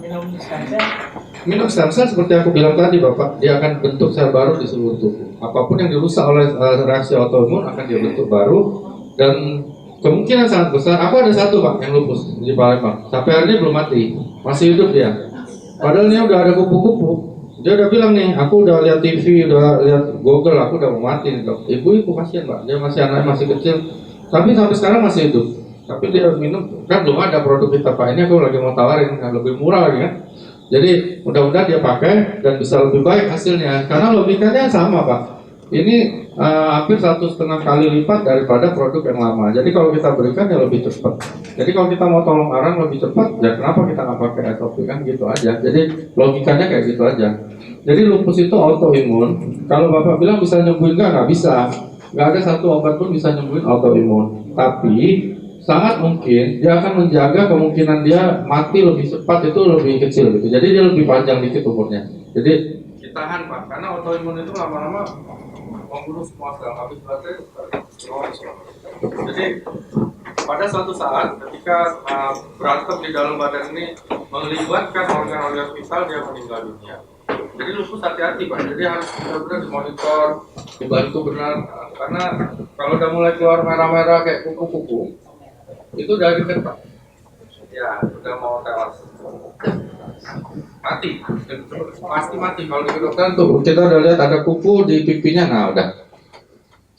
Minum stem cell seperti aku bilang tadi Bapak, dia akan bentuk sel baru di seluruh tubuh. Apapun yang dirusak oleh reaksi autoimun akan dia bentuk baru, dan kemungkinan sangat besar. Aku ada satu Pak yang lupus di Palembang, sampai hari ini belum mati, masih hidup dia. Padahal dia udah ada kupu-kupu. Dia udah bilang nih, aku udah lihat TV, udah lihat Google, aku udah mau mati nih dok. Ibu kasihan Pak, dia masih anaknya masih kecil, tapi sampai sekarang masih hidup. Tapi dia minum, kan belum ada produk kita Pak. Ini aku lagi mau tawarin, kan lebih murah lagi kan. Jadi mudah-mudahan dia pakai dan bisa lebih baik hasilnya. Karena logikanya sama Pak. Ini hampir 1,5 kali lipat daripada produk yang lama. Jadi kalau kita berikan ya lebih cepat. Jadi kalau kita mau tolong orang lebih cepat, ya kenapa kita nggak pakai SOP kan gitu aja. Jadi logikanya kayak gitu aja. Jadi lupus itu autoimun. Kalau Bapak bilang bisa nyembuhin nggak bisa. Nggak ada satu obat pun bisa nyembuhin autoimun. Tapi sangat mungkin dia akan menjaga kemungkinan dia mati lebih cepat itu lebih kecil gitu. Jadi dia lebih panjang dikit umurnya. Jadi ditahan Pak, karena autoimun itu lama-lama membunuh semua sel, habis baterai. Jadi pada suatu saat ketika berantem di dalam badan ini melibatkan organ-organ vital, dia meninggal dunia. Jadi lupus hati-hati Pak, jadi harus benar-benar dimonitor, dibantu benar, karena kalau udah mulai keluar merah-merah kayak kuku-kuku, itu udah deket Pak. Ya, udah mau tewas. Mati, pasti mati. Kalau di kedokteran tuh kita udah lihat ada kuku di pipinya, nah udah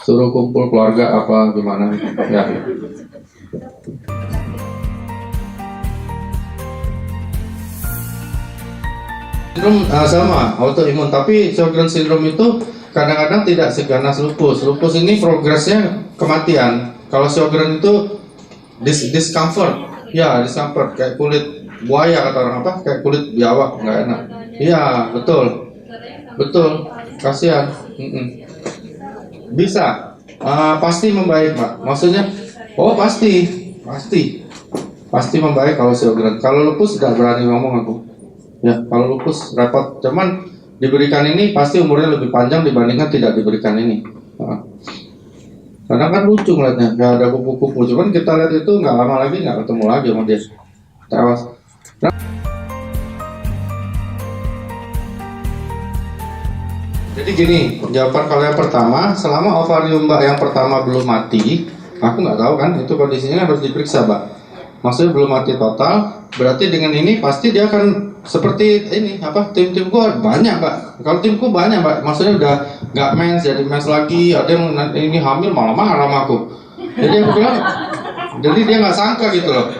suruh kumpul keluarga apa gimana ya. Sindrom sama autoimun, tapi Sjogren syndrome itu kadang-kadang tidak seganas lupus. Lupus ini progresnya kematian. Kalau Sjogren itu discomfort, ya discomfort kayak kulit buaya kata orang apa, kayak kulit biawak nggak enak. Iya betul, kasihan. Bisa, pasti membaik Pak. Maksudnya, pasti membaik kalau Sjogren. Kalau lupus nggak berani ngomong aku. Ya, kalau lupus repot. Cuman diberikan ini pasti umurnya lebih panjang dibandingkan tidak diberikan ini. Karena kan lucu ngeliatnya, nggak ada kupu-kupu. Cuman kita lihat itu nggak lama lagi nggak ketemu lagi sama dia, tewas. Jadi gini, jawaban kalau yang pertama, selama ovarium Mbak yang pertama belum mati, aku nggak tahu kan, itu kondisinya harus diperiksa Mbak. Maksudnya belum mati total, berarti dengan ini pasti dia akan seperti ini apa? Tim-timku banyak Mbak. Kalau timku banyak Mbak, maksudnya udah nggak mens jadi mens lagi, ada yang ini hamil malah marah sama aku. Jadi aku bilang, jadi dia nggak sangka gitu loh.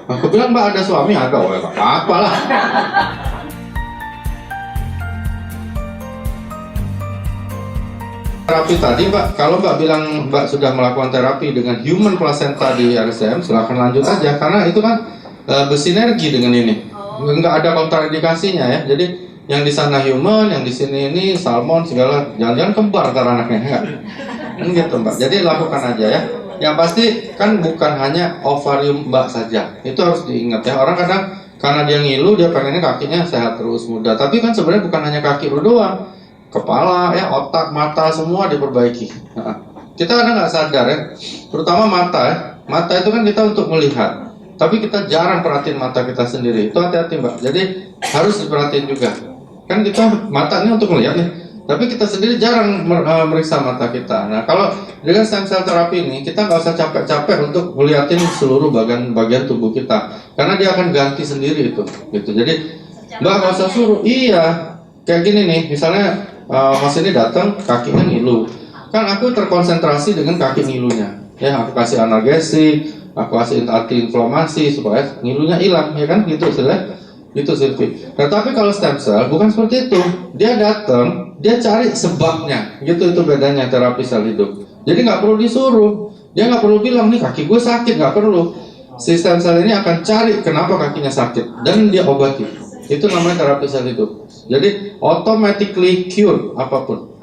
Aku bilang Mbak ada suami ada, oh ya apa lah. Terapi tadi Mbak, kalau Mbak bilang Mbak sudah melakukan terapi dengan human placenta di RSM, silahkan lanjut aja karena itu kan bersinergi dengan ini, nggak ada kontraindikasinya ya. Jadi yang di sana human, yang di sini ini salmon segala, jangan-jangan kembar antara anaknya enggak? Gitu Mbak. Jadi lakukan aja ya. Yang pasti kan bukan hanya ovarium Mbak saja, itu harus diingat ya. Orang kadang karena dia ngilu dia pengennya kakinya sehat terus muda, tapi kan sebenarnya bukan hanya kaki lu doang. Kepala, ya, otak, mata semua diperbaiki. Nah, kita kadang nggak sadar ya, terutama mata ya. Mata itu kan kita untuk melihat, tapi kita jarang perhatiin mata kita sendiri. Itu hati-hati Mbak. Jadi harus diperhatiin juga. Kan kita matanya untuk melihat nih, tapi kita sendiri jarang meriksa mata kita. Nah kalau dengan stem cell terapi ini, kita nggak usah capek-capek untuk melihatin seluruh bagian tubuh kita, karena dia akan ganti sendiri itu. Gitu. Jadi Mbak nggak usah suruh. Iya, kayak gini nih, misalnya. Mas ini datang kakinya ngilu, kan aku terkonsentrasi dengan kaki ngilunya ya, aku kasih analgesik, aku kasih anti-inflamasi supaya ngilunya hilang ya kan, gitu gitu Silvi. Nah tapi kalau stem cell bukan seperti itu, dia datang dia cari sebabnya, gitu. Itu bedanya terapi sel hidup. Jadi nggak perlu disuruh, dia nggak perlu bilang nih kaki gue sakit, nggak perlu. Si stem cell ini akan cari kenapa kakinya sakit dan dia obati. Itu namanya terapi sel hidup. Jadi automatically cure apapun.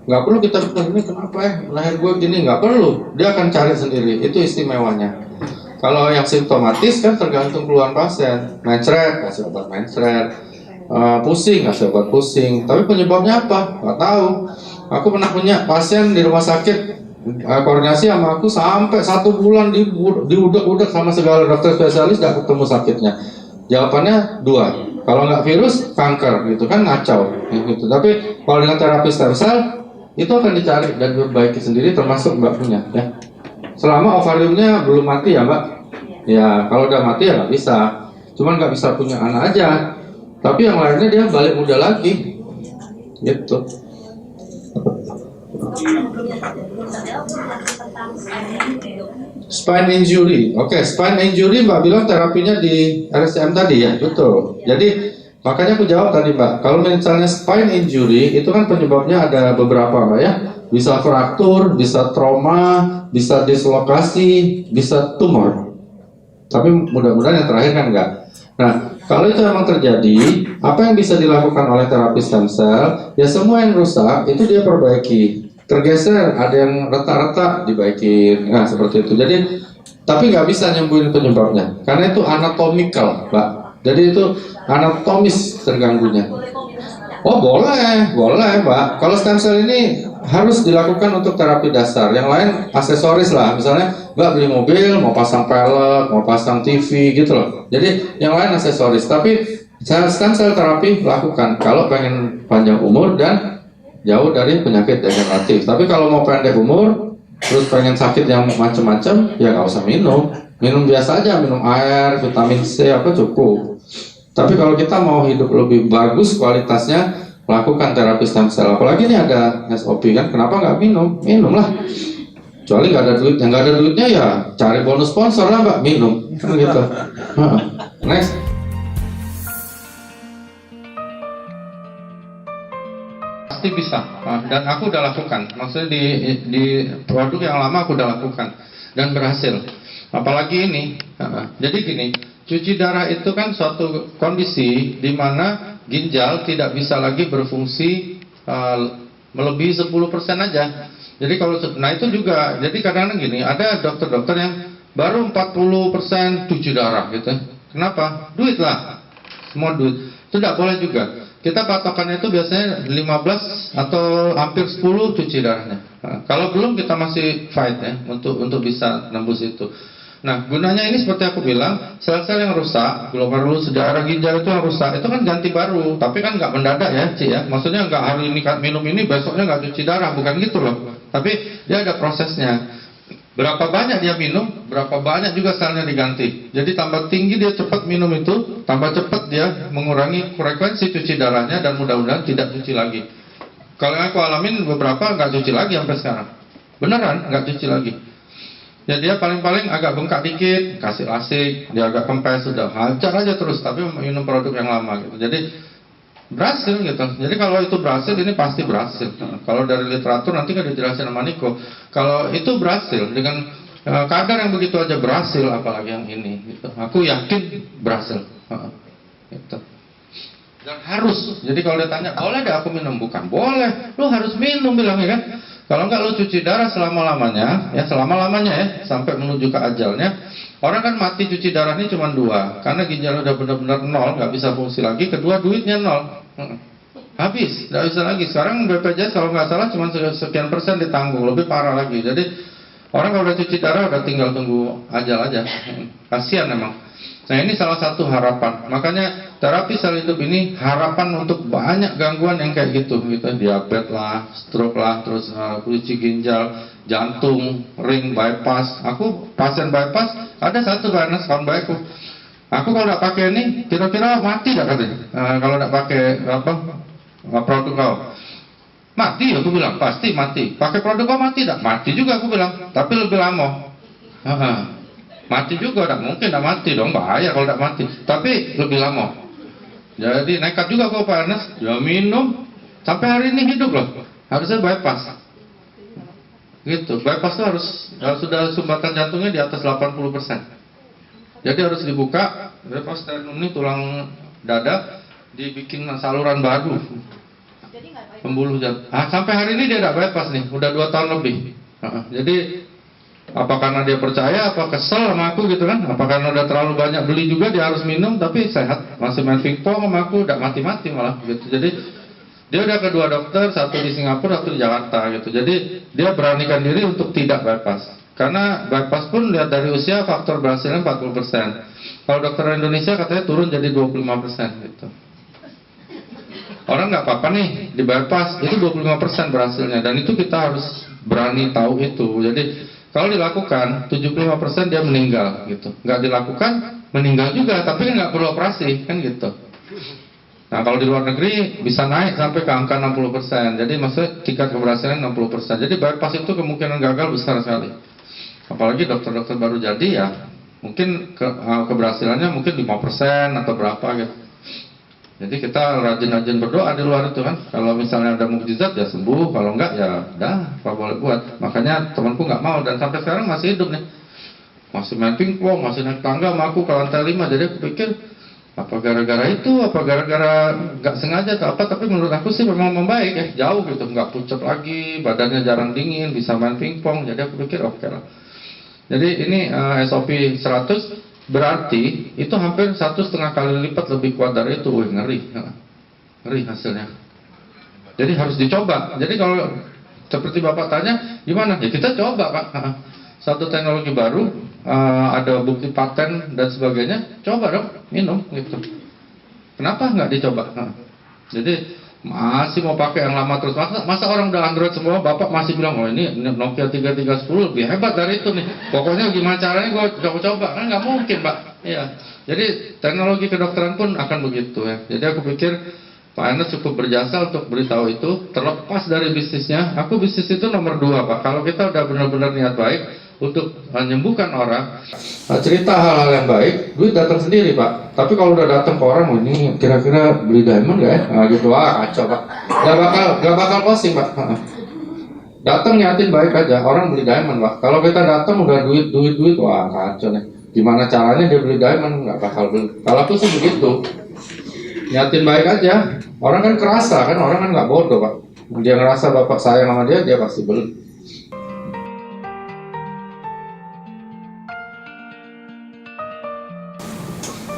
Nggak perlu kita bilang ini kenapa ya lahir gue gini, nggak perlu. Dia akan cari sendiri. Itu istimewanya. Kalau yang simptomatis kan tergantung keluhan pasien. Mencret, kasih obat mencret. Pusing, kasih obat pusing. Tapi penyebabnya apa? Nggak tahu. Aku pernah punya pasien di rumah sakit, koordinasi sama aku sampai 1 bulan diudek-udek sama segala dokter spesialis, nggak ketemu sakitnya. Jawabannya 2. Kalau nggak virus, kanker, gitu kan, ngacau, gitu. Tapi kalau dengan terapi stem cell itu akan dicari dan diperbaiki sendiri, termasuk Mbak punya, ya. Selama ovariumnya belum mati ya Mbak. Ya kalau udah mati ya nggak bisa. Cuman nggak bisa punya anak aja. Tapi yang lainnya dia balik muda lagi, gitu. Spine injury, oke, spine injury Mbak bilang terapinya di RSM tadi ya, betul. Jadi makanya aku jawab tadi Mbak, kalau misalnya spine injury itu kan penyebabnya ada beberapa Mbak ya, bisa fraktur, bisa trauma, bisa dislokasi, bisa tumor. Tapi mudah-mudahan yang terakhir kan enggak. Nah, kalau itu memang terjadi, apa yang bisa dilakukan oleh terapi stem cell? Ya semua yang rusak itu dia perbaiki. Tergeser, ada yang retak-retak, dibaikin. Nah, seperti itu. Jadi, tapi nggak bisa nyembuhin penyebabnya, karena itu anatomical, Mbak. Jadi itu anatomis terganggunya. Oh boleh, Mbak. Kalau stem cell ini harus dilakukan untuk terapi dasar. Yang lain aksesoris lah. Misalnya Mbak beli mobil, mau pasang pelek, mau pasang TV gitu loh. Jadi yang lain aksesoris. Tapi stem cell terapi lakukan kalau pengen panjang umur dan jauh dari penyakit degeneratif. Tapi kalau mau pendek umur, terus pengen sakit yang macam-macam, ya nggak usah minum. Minum biasa aja, minum air, vitamin C apa cukup. Tapi kalau kita mau hidup lebih bagus kualitasnya, lakukan terapi stem cell. Apalagi ini ada SOP kan, kenapa nggak minum? Minum lah. Kecuali nggak ada duit, yang nggak ada duitnya ya cari bonus sponsor lah Mbak, minum. Kan gitu. Next. Pasti bisa, dan aku udah lakukan. Maksudnya di produk yang lama aku udah lakukan dan berhasil. Apalagi ini, jadi gini, cuci darah itu kan suatu kondisi di mana ginjal tidak bisa lagi berfungsi melebihi 10% aja. Jadi kalau, nah itu juga, jadi kadang-kadang gini, ada dokter-dokter yang baru 40% cuci darah gitu. Kenapa? Duit lah, semua duit. Itu tidak boleh juga. Kita patokannya itu biasanya 15 atau hampir 10 cuci darahnya. Nah, kalau belum kita masih fight ya untuk bisa nembus itu. Nah, gunanya ini seperti aku bilang, sel-sel yang rusak, glomerulus darah ginjal itu yang rusak, itu kan ganti baru, tapi kan nggak mendadak ya, Ci ya. Maksudnya nggak hari ini minum ini, besoknya nggak cuci darah, bukan gitu loh. Tapi dia ada prosesnya. Berapa banyak dia minum, berapa banyak juga selnya diganti. Jadi tambah tinggi dia cepat minum itu, tambah cepat dia mengurangi frekuensi cuci darahnya dan mudah-mudahan tidak cuci lagi. Kalau yang aku alamin beberapa nggak cuci lagi sampai sekarang. Beneran nggak cuci lagi. Ya dia paling-paling agak bengkak dikit, kasih lasik, dia agak kempes, sudah hajar aja terus, tapi minum produk yang lama gitu. Jadi berhasil gitu. Jadi kalau itu berhasil, ini pasti berhasil. Kalau dari literatur nanti kan dijelasin sama Niko. Kalau itu berhasil dengan kadar yang begitu aja berhasil, apalagi yang ini. Gitu. Aku yakin berhasil. Gitu. Dan harus. Jadi kalau dia tanya, boleh deh aku minum? Bukan boleh. Lu harus minum bilangnya kan. Kalau enggak lu cuci darah selama-lamanya, ya selama-lamanya ya, sampai menuju ke ajalnya. Orang kan mati cuci darah ini cuma 2, karena ginjal udah benar-benar 0, nggak bisa fungsi lagi. Kedua, duitnya 0, habis, nggak bisa lagi. Sekarang BPJS kalau nggak salah cuma sekian persen ditanggung, lebih parah lagi. Jadi orang kalau udah cuci darah udah tinggal tunggu ajal aja. Kasian memang. Nah ini salah satu harapan. Makanya terapi sel hidup ini harapan untuk banyak gangguan yang kayak gitu, diabetes lah, stroke lah, terus cuci ginjal, jantung, ring, bypass. Aku pasien bypass ada satu karena kawan baikku. Aku kalau nggak pakai ini, kira-kira mati nggak katanya? Kalau nggak pakai produk kau, mati. Aku bilang pasti mati. Pakai produk kau mati nggak? Mati juga aku bilang, tapi lebih lama. Mati juga, tidak mungkin tidak mati dong, bahaya kalau tidak mati. Tapi lebih lama. Jadi nekat juga kok Pak Ernest, dia minum sampai hari ini hidup loh. Harusnya bypass. Gitu, bypass itu harus sudah sumbatan jantungnya di atas 80%. Jadi harus dibuka, bypass sternum ini tulang dada, dibikin saluran baru. Pembuluh jantung. Sampai hari ini dia tidak bypass nih, udah 2 tahun lebih. Jadi apa karena dia percaya, apa kesel sama aku gitu kan? Apa karena udah terlalu banyak beli juga dia harus minum, tapi sehat, masih main pingpong sama aku, udah mati-mati malah gitu. Jadi dia udah ke 2 dokter, satu di Singapura, satu di Jakarta gitu. Jadi dia beranikan diri untuk tidak bypass. Karena bypass pun lihat dari usia faktor berhasilnya 40%. Kalau dokter Indonesia katanya turun jadi 25% gitu. Orang nggak apa-apa nih di bypass, itu 25% berhasilnya, dan itu kita harus berani tahu itu. Jadi kalau dilakukan, 75% dia meninggal gitu. Nggak dilakukan, meninggal juga, tapi kan nggak perlu operasi, kan gitu. Nah kalau di luar negeri bisa naik sampai ke angka 60%. Jadi maksudnya tingkat keberhasilan 60%. Jadi bypass itu kemungkinan gagal besar sekali. Apalagi dokter-dokter baru jadi ya, mungkin keberhasilannya mungkin 5% atau berapa gitu. Jadi kita rajin-rajin berdoa di luar itu kan. Kalau misalnya ada mukjizat ya sembuh, kalau enggak ya dah, apa boleh buat. Makanya temanku nggak mau dan sampai sekarang masih hidup nih. Masih main pingpong, masih naik tangga sama aku ke lantai 5. Jadi aku pikir apa gara-gara itu, apa gara-gara nggak sengaja atau apa. Tapi menurut aku sih memang membaik ya, jauh gitu, nggak pucat lagi, badannya jarang dingin, bisa main pingpong. Jadi aku pikir oke lah. Jadi ini SOP 100 berarti itu hampir 1,5 kali lipat lebih kuat dari itu. Ngeri hasilnya. Jadi harus dicoba. Jadi kalau seperti Bapak tanya gimana, ya kita coba Pak. Satu teknologi baru, ada bukti paten dan sebagainya, coba dong minum gitu. Kenapa nggak dicoba? Jadi masih mau pakai yang lama terus. Masa orang udah Android semua, Bapak masih bilang, oh ini Nokia 3310 lebih hebat dari itu nih. Pokoknya gimana caranya gue coba-coba. Kan nggak mungkin Pak. Iya. Jadi teknologi kedokteran pun akan begitu ya. Jadi aku pikir Pak Ernest cukup berjasa untuk beritahu itu. Terlepas dari bisnisnya, aku bisnis itu nomor 2 Pak. Kalau kita udah benar-benar niat baik untuk menyembuhkan orang, cerita hal-hal yang baik, duit datang sendiri Pak. Tapi kalau udah datang ke orang, oh, ini kira-kira beli diamond gak ya? Nah, gitu, kacau Pak. Gak bakal closing Pak. Datang niatin baik aja, orang beli diamond Pak. Kalau kita datang udah duit, wah kacau nih. Gimana caranya dia beli diamond? Gak bakal beli. Kalau aku sih begitu, niatin baik aja. Orang kan kerasa kan, orang kan gak bodoh Pak. Dia ngerasa Bapak sayang sama dia pasti beli.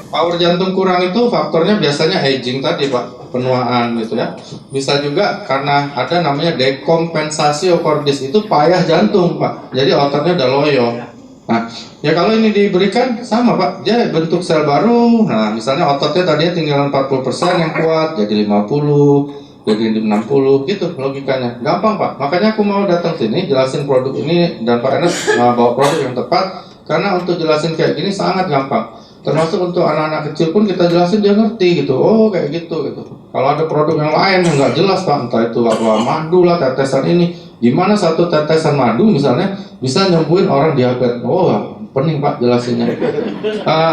Power jantung kurang itu faktornya biasanya aging tadi Pak, penuaan gitu ya. Bisa juga karena ada namanya dekompensasio cordis, itu payah jantung Pak. Jadi ototnya udah loyo. Nah, ya kalau ini diberikan sama Pak, dia bentuk sel baru. Nah, misalnya ototnya tadinya tinggal 40% yang kuat, jadi 50, jadi 60, gitu logikanya. Gampang Pak, makanya aku mau datang sini, jelasin produk ini, dan Pak Enes bawa produk yang tepat, karena untuk jelasin kayak gini sangat gampang. Termasuk untuk anak-anak kecil pun kita jelasin dia ngerti gitu, oh kayak gitu. Kalau ada produk yang lain yang nggak jelas Pak, entah itu apa madu lah, tetesan ini, gimana satu tetesan madu misalnya bisa nyembuhin orang diabetes. Oh, pening Pak jelasinnya.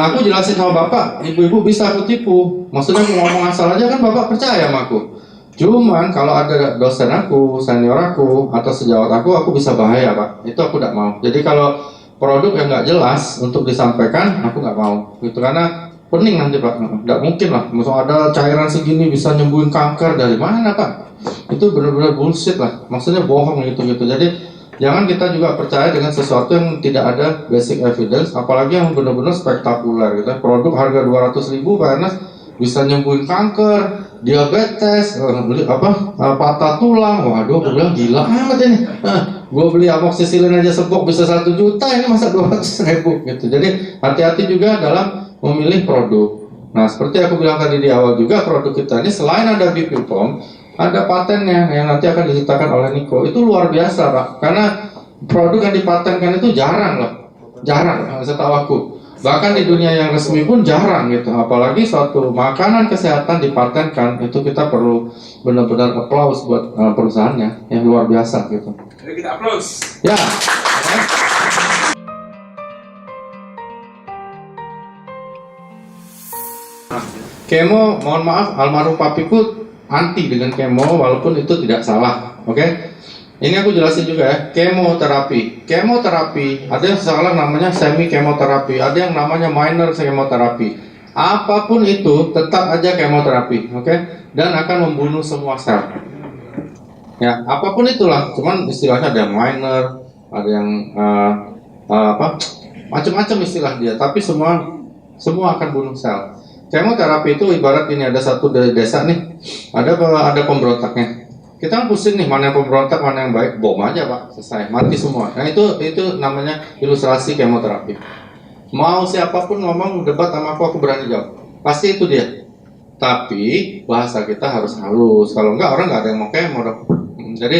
Aku jelasin sama Bapak, ibu-ibu bisa aku tipu. Maksudnya aku ngomong asal aja kan Bapak percaya sama aku. Cuman kalau ada dosen aku, senior aku, atau sejawat aku bisa bahaya Pak. Itu aku tidak mau. Jadi kalau produk yang nggak jelas untuk disampaikan, aku nggak mau. Gitu, karena pening nanti Pak. Nggak mungkin lah. Maksudnya ada cairan segini bisa nyembuhin kanker, dari mana Pak? Itu benar-benar bullshit lah. Maksudnya bohong gitu. Jadi jangan kita juga percaya dengan sesuatu yang tidak ada basic evidence, apalagi yang benar-benar spektakuler gitu. Produk harga 200.000 Pak Ernest bisa nyembuhin kanker, diabetes, patah tulang. Waduh, gue bilang gila amat ini. Gue beli amoxicillin aja sebok bisa 1 juta, ini masa 200.000 gitu. Jadi hati-hati juga dalam memilih produk. Nah, seperti aku bilang tadi di awal juga, produk kita ini selain ada BP POM, ada patennya yang nanti akan diciptakan oleh Niko. Itu luar biasa Pak, karena produk yang dipatenkan itu jarang loh, setahu aku. Bahkan di dunia yang resmi pun jarang gitu. Apalagi suatu makanan kesehatan dipatenkan, itu kita perlu benar-benar applause buat perusahaannya, yang luar biasa gitu. Jadi kita applause. Ya. Kemo, mohon maaf, almarhum papiku anti dengan kemo, walaupun itu tidak salah. Oke? Ini aku jelasin juga ya. Kemoterapi ada yang salah namanya semi kemoterapi, ada yang namanya minor kemoterapi. Apapun itu tetap aja kemoterapi, oke? Dan akan membunuh semua sel. Ya, apapun itulah, cuman istilahnya ada yang minor, ada yang macam-macam istilah dia, tapi semua akan bunuh sel. Kemoterapi itu ibarat ini, ada satu desa nih, ada pemberontaknya. Kita kan pusing nih, mana yang pemberontak, mana yang baik, bom aja Pak, selesai, mati semua. Nah itu namanya ilustrasi kemoterapi. Mau siapapun ngomong debat sama aku berani jawab, pasti itu dia. Tapi bahasa kita harus halus, kalau enggak orang nggak ada yang mau kemo dong. Jadi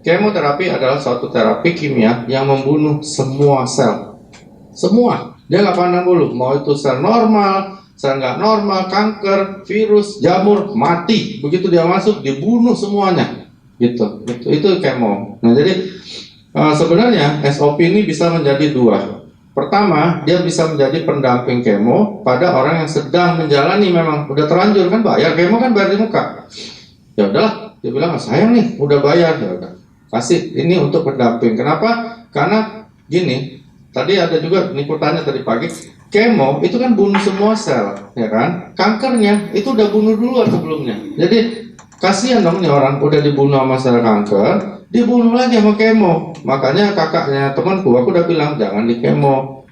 kemoterapi adalah suatu terapi kimia yang membunuh semua sel, semua. Dia nggak pandang bulu, mau itu sel normal, sel nggak normal, kanker, virus, jamur, mati. Begitu dia masuk, dibunuh semuanya. Gitu. Itu kemo. Nah, jadi sebenarnya SOP ini bisa menjadi 2. Pertama, dia bisa menjadi pendamping kemo pada orang yang sedang menjalani, memang udah terlanjur kan bayar kemo, kan bayar di muka. Ya udahlah, dia bilang sayang nih, udah bayar, ya udah. Kasih ini untuk pendamping. Kenapa? Karena gini, tadi ada juga Niko tanya tadi pagi, kemo itu kan bunuh semua sel, ya kan? Kankernya itu udah bunuh duluan sebelumnya. Jadi kasihan dong nih orang udah dibunuh sama sel kanker, dibunuh lagi sama kemo. Makanya kakaknya temanku, aku udah bilang jangan di kemo.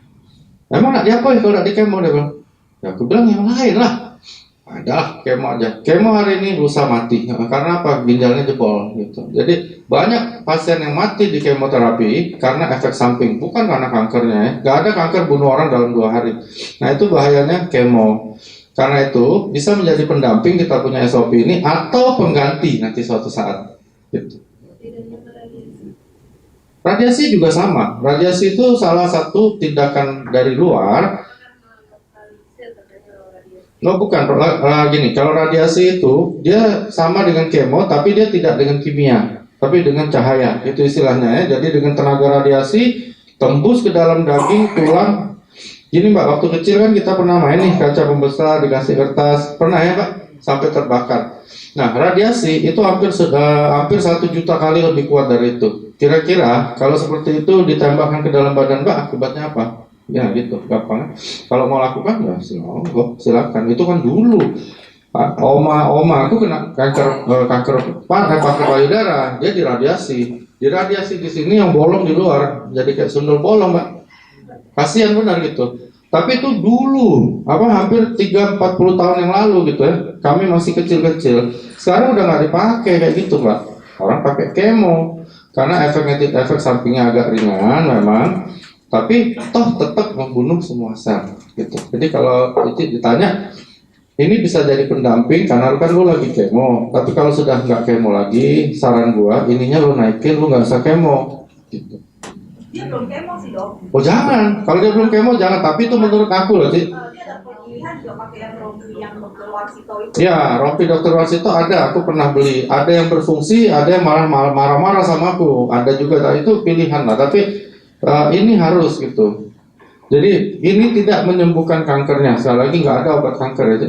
Emang nak diapain kalau nak di kemo? Dia bilang, ya aku bilang yang lain lah. Ada kemo aja. Kemo hari ini lusa mati. Karena apa? Ginjalnya jebol gitu. Jadi banyak pasien yang mati di kemoterapi karena efek samping, bukan karena kankernya ya. Gak ada kanker bunuh orang dalam 2 hari. Nah itu bahayanya kemo. Karena itu bisa menjadi pendamping kita punya SOP ini atau pengganti nanti suatu saat. Gitu. Radiasi juga sama. Radiasi itu salah satu tindakan dari luar. No bukan, gini. Kalau radiasi itu dia sama dengan kemo, tapi dia tidak dengan kimia, tapi dengan cahaya. Itu istilahnya ya. Jadi dengan tenaga radiasi tembus ke dalam daging, tulang. Gini Mbak, waktu kecil kan kita pernah main nih kaca pembesar dikasih kertas, pernah ya Mbak, sampai terbakar. Nah radiasi itu hampir 1 juta kali lebih kuat dari itu. Kira-kira kalau seperti itu ditembakkan ke dalam badan Mbak, akibatnya apa? Ya gitu, gampang. Kalau mau lakukan ya silakan. Itu kan dulu oma aku kena kanker payudara, dia diradiasi di sini yang bolong di luar, jadi kayak sundul bolong Mbak. Kasihan benar gitu. Tapi itu dulu, hampir 30-40 tahun yang lalu gitu ya. Kami masih kecil-kecil. Sekarang udah nggak dipakai kayak gitu Mbak. Orang pakai kemo karena efek sampingnya agak ringan memang. tapi toh tetap membunuh semua sel gitu. Jadi kalau itu ditanya, ini bisa jadi pendamping karena kan lu lagi kemo, tapi kalau sudah nggak kemo lagi, saran gua ininya lu naikin, lu nggak usah kemo gitu. Dia belum kemo sih dok. Oh jangan, kalau dia belum kemo jangan, tapi itu menurut aku loh sih. Dia ada pemilihan juga pakai yang rompi yang dokter Warsito itu. Ya, rompi dokter Warsito ada, aku pernah beli. Ada yang berfungsi, ada yang malah marah-marah sama aku. Ada juga, itu pilihan lah. Tapi ini harus gitu. Jadi ini tidak menyembuhkan kankernya. Sekali lagi nggak ada obat kanker itu.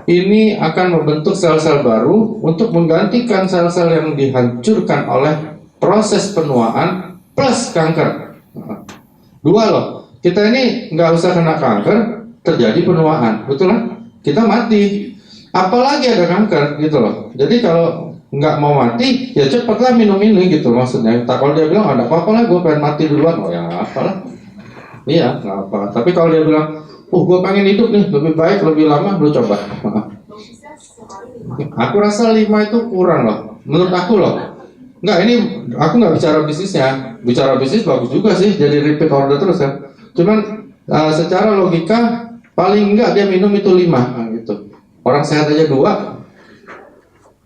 Ini akan membentuk sel-sel baru untuk menggantikan sel-sel yang dihancurkan oleh proses penuaan plus kanker. Dua loh. Kita ini nggak usah kena kanker, terjadi penuaan, betul kan? Kita mati. Apalagi ada kanker gitu loh. Jadi kalau nggak mau mati, ya cepatlah minum ini gitu maksudnya. Kalau dia bilang ada apa-apa lah, gue pengen mati duluan, oh ya apalah. Iya, nggak apa. Tapi kalau dia bilang, gue pengen hidup nih, lebih baik, lebih lama, lu coba. Dosisnya sehari 5. Aku rasa 5 itu kurang loh, menurut aku loh. Enggak, ini aku nggak bicara bisnisnya. Bicara bisnis bagus juga sih, jadi repeat order terus ya. Cuman secara logika, paling enggak dia minum itu 5 gitu. Orang sehat aja 2.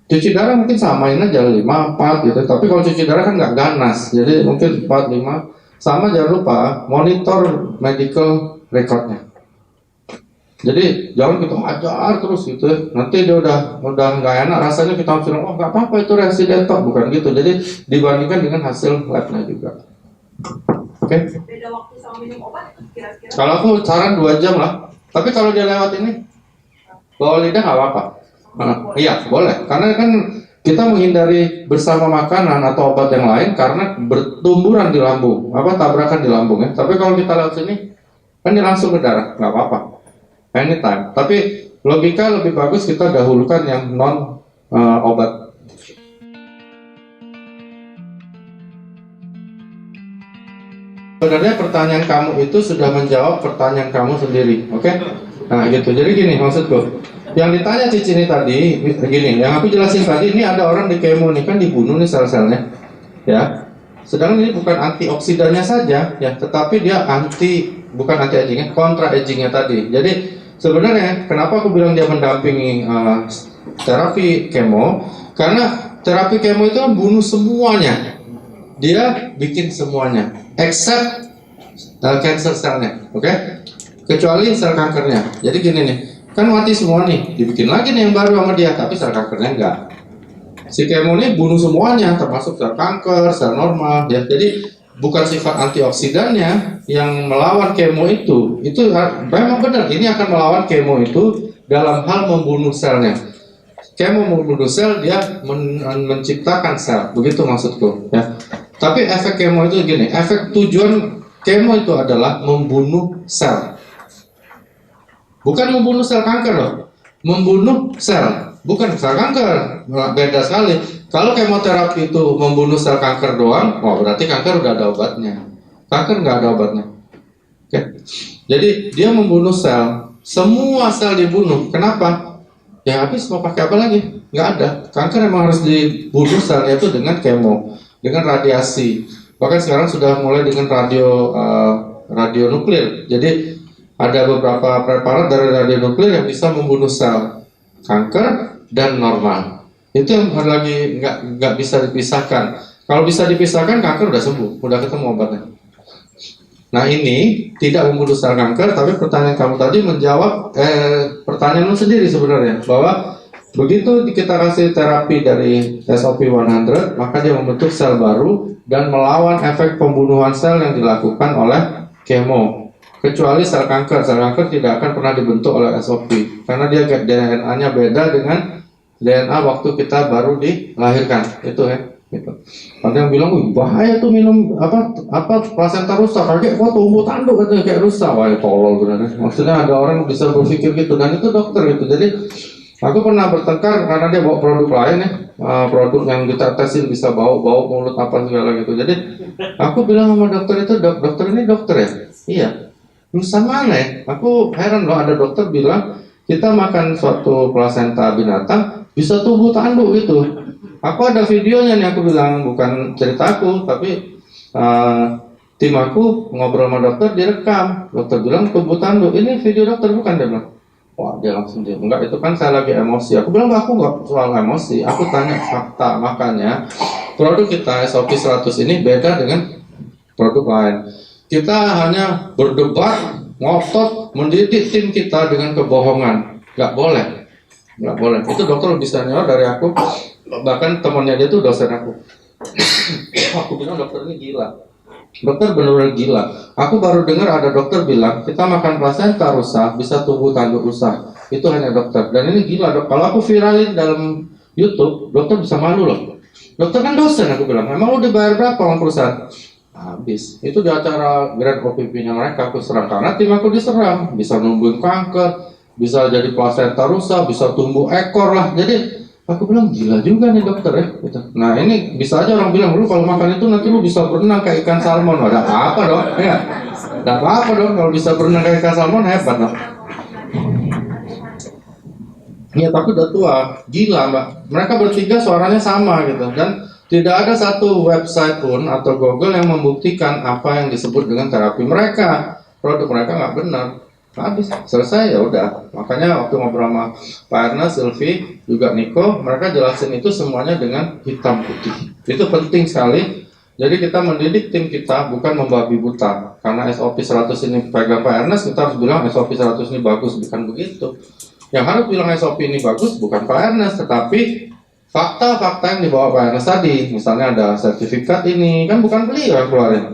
Cuci darah mungkin samain aja 5, 4 gitu. Tapi kalau cuci darah kan nggak ganas, jadi mungkin 4, 5. Sama jangan lupa monitor medical recordnya. Jadi jangan kita ajar terus gitu ya. Nanti dia udah nggak enak rasanya, kita langsung oh nggak apa-apa itu reaksi detox, bukan gitu. Jadi dibandingkan dengan hasil labnya juga. Oke. Beda waktu sama minum obat kira-kira. Kalau aku saran 2 jam lah. Tapi kalau dia lewat ini bawa lidah nggak apa-apa. Iya boleh. Karena kan kita menghindari bersama makanan atau obat yang lain karena bertumburan di lambung, tabrakan di lambung ya. Tapi kalau kita lewat sini, kan dia langsung ke darah, nggak apa-apa, anytime. Tapi logika lebih bagus kita dahulukan yang non obat. Sebenarnya pertanyaan kamu itu sudah menjawab pertanyaan kamu sendiri, oke? Nah gitu. Jadi gini maksudku. Yang ditanya Cici ini tadi, begini, yang aku jelasin tadi, ini ada orang di kemo nih, kan dibunuh nih sel-selnya, ya. Sedangkan ini bukan antioksidannya saja, ya, tetapi dia bukan anti agingnya, kontra agingnya tadi. Jadi sebenarnya kenapa aku bilang dia mendampingi terapi kemo? Karena terapi kemo itu kan bunuh semuanya, dia bikin semuanya, except cancer selnya, oke? Kecuali sel kankernya. Jadi gini nih. Kan mati semua nih, dibikin lagi nih yang baru sama dia, tapi sel kankernya enggak. Si kemo ini bunuh semuanya, termasuk sel kanker, sel normal, ya. Jadi bukan sifat antioksidannya yang melawan kemo itu memang benar. Ini akan melawan kemo itu dalam hal membunuh selnya. Kemo membunuh sel, dia menciptakan sel, begitu maksudku, ya. Tapi efek kemo itu gini, efek tujuan kemo itu adalah membunuh sel. Bukan membunuh sel kanker loh, membunuh sel, bukan sel kanker, beda sekali. Kalau kemoterapi itu membunuh sel kanker doang, berarti kanker udah ada obatnya. Kanker nggak ada obatnya. Oke. Jadi dia membunuh sel, semua sel dibunuh. Kenapa? Ya habis, mau pakai apa lagi? Nggak ada. Kanker emang harus dibunuh selnya itu dengan kemo, dengan radiasi. Bahkan sekarang sudah mulai dengan radio nuklir. Jadi ada beberapa preparat dari radionuklir yang bisa membunuh sel kanker dan normal. Itu yang lagi nggak bisa dipisahkan. Kalau bisa dipisahkan, kanker udah sembuh, udah ketemu obatnya. Nah ini tidak membunuh sel kanker, tapi pertanyaan kamu tadi menjawab pertanyaanmu sendiri sebenarnya, bahwa begitu kita kasih terapi dari SOP 100, maka dia membentuk sel baru dan melawan efek pembunuhan sel yang dilakukan oleh kemo. Kecuali sel kanker tidak akan pernah dibentuk oleh SOP karena dia DNA-nya beda dengan DNA waktu kita baru dilahirkan, itu ya. Gitu. Ada yang bilang, bahaya tuh minum plasenta rusak, kayak kok tumbuh tanduk katanya kayak rusak, wah tolol benar. Maksudnya ada orang bisa berpikir gitu, dan itu dokter gitu. Jadi aku pernah bertengkar karena dia bawa produk lain ya, produk yang kita tesin bisa bau mulut apa segala gitu. Jadi aku bilang sama dokter itu, dokter ini dokter ya? Iya. Lulusan mana ya? Aku heran loh, ada dokter bilang kita makan suatu plasenta binatang bisa tumbuh tanduk gitu. Aku ada videonya nih, aku bilang bukan ceritaku, tapi Tim aku ngobrol sama dokter, direkam. Dokter bilang tubuh tanduk, ini video dokter bukan, dia bilang. Wah, dia langsung dia, enggak, itu kan saya lagi emosi. Aku bilang, aku enggak soal emosi, aku tanya fakta. Makanya produk kita SOP 100 ini beda dengan produk lain. Kita hanya berdebat, ngotot, mendidik tim kita dengan kebohongan. Enggak boleh. Enggak boleh. Itu dokter lebih senior dari aku. Bahkan temannya dia tuh dosen aku. Aku bilang dokter ini gila. Dokter benar-benar gila. Aku baru dengar ada dokter bilang kita makan plasenta rusak bisa tumbuh tanduk rusak. Itu hanya dokter. Dan ini gila dok. Kalau aku viralin dalam YouTube, dokter bisa malu loh. Dokter kan dosen, aku bilang. Emang lu dibayar berapa sama perusahaan? Habis. Itu di acara Grand OPP-nya mereka aku serang karena tim aku diserang. Bisa numbuhin kanker, bisa jadi plasenta rusak, bisa tumbuh ekor lah. Jadi aku bilang gila juga nih dokter ya. Gitu. Nah ini bisa aja orang bilang lu kalau makan itu nanti lu bisa berenang kayak ikan salmon. Ada apa dong? Ya, ada apa dong kalau bisa berenang kayak ikan salmon, hebat dong. Ya tapi udah tua, gila mbak. Mereka bertiga suaranya sama gitu dan tidak ada satu website pun atau Google yang membuktikan apa yang disebut dengan terapi mereka. Produk mereka nggak benar. Habis selesai ya udah. Makanya waktu ngobrol sama Pak Ernest, Sylvie, juga Niko, mereka jelasin itu semuanya dengan hitam putih. Itu penting sekali. Jadi kita mendidik tim kita bukan membabi buta. Karena SOP 100 ini pegang Pak Ernest, kita harus bilang SOP 100 ini bagus, bukan begitu. Yang harus bilang SOP ini bagus bukan Pak Ernest, tetapi fakta-fakta yang dibawa Pak Ernest tadi. Misalnya ada sertifikat ini, kan bukan beliau yang keluarin.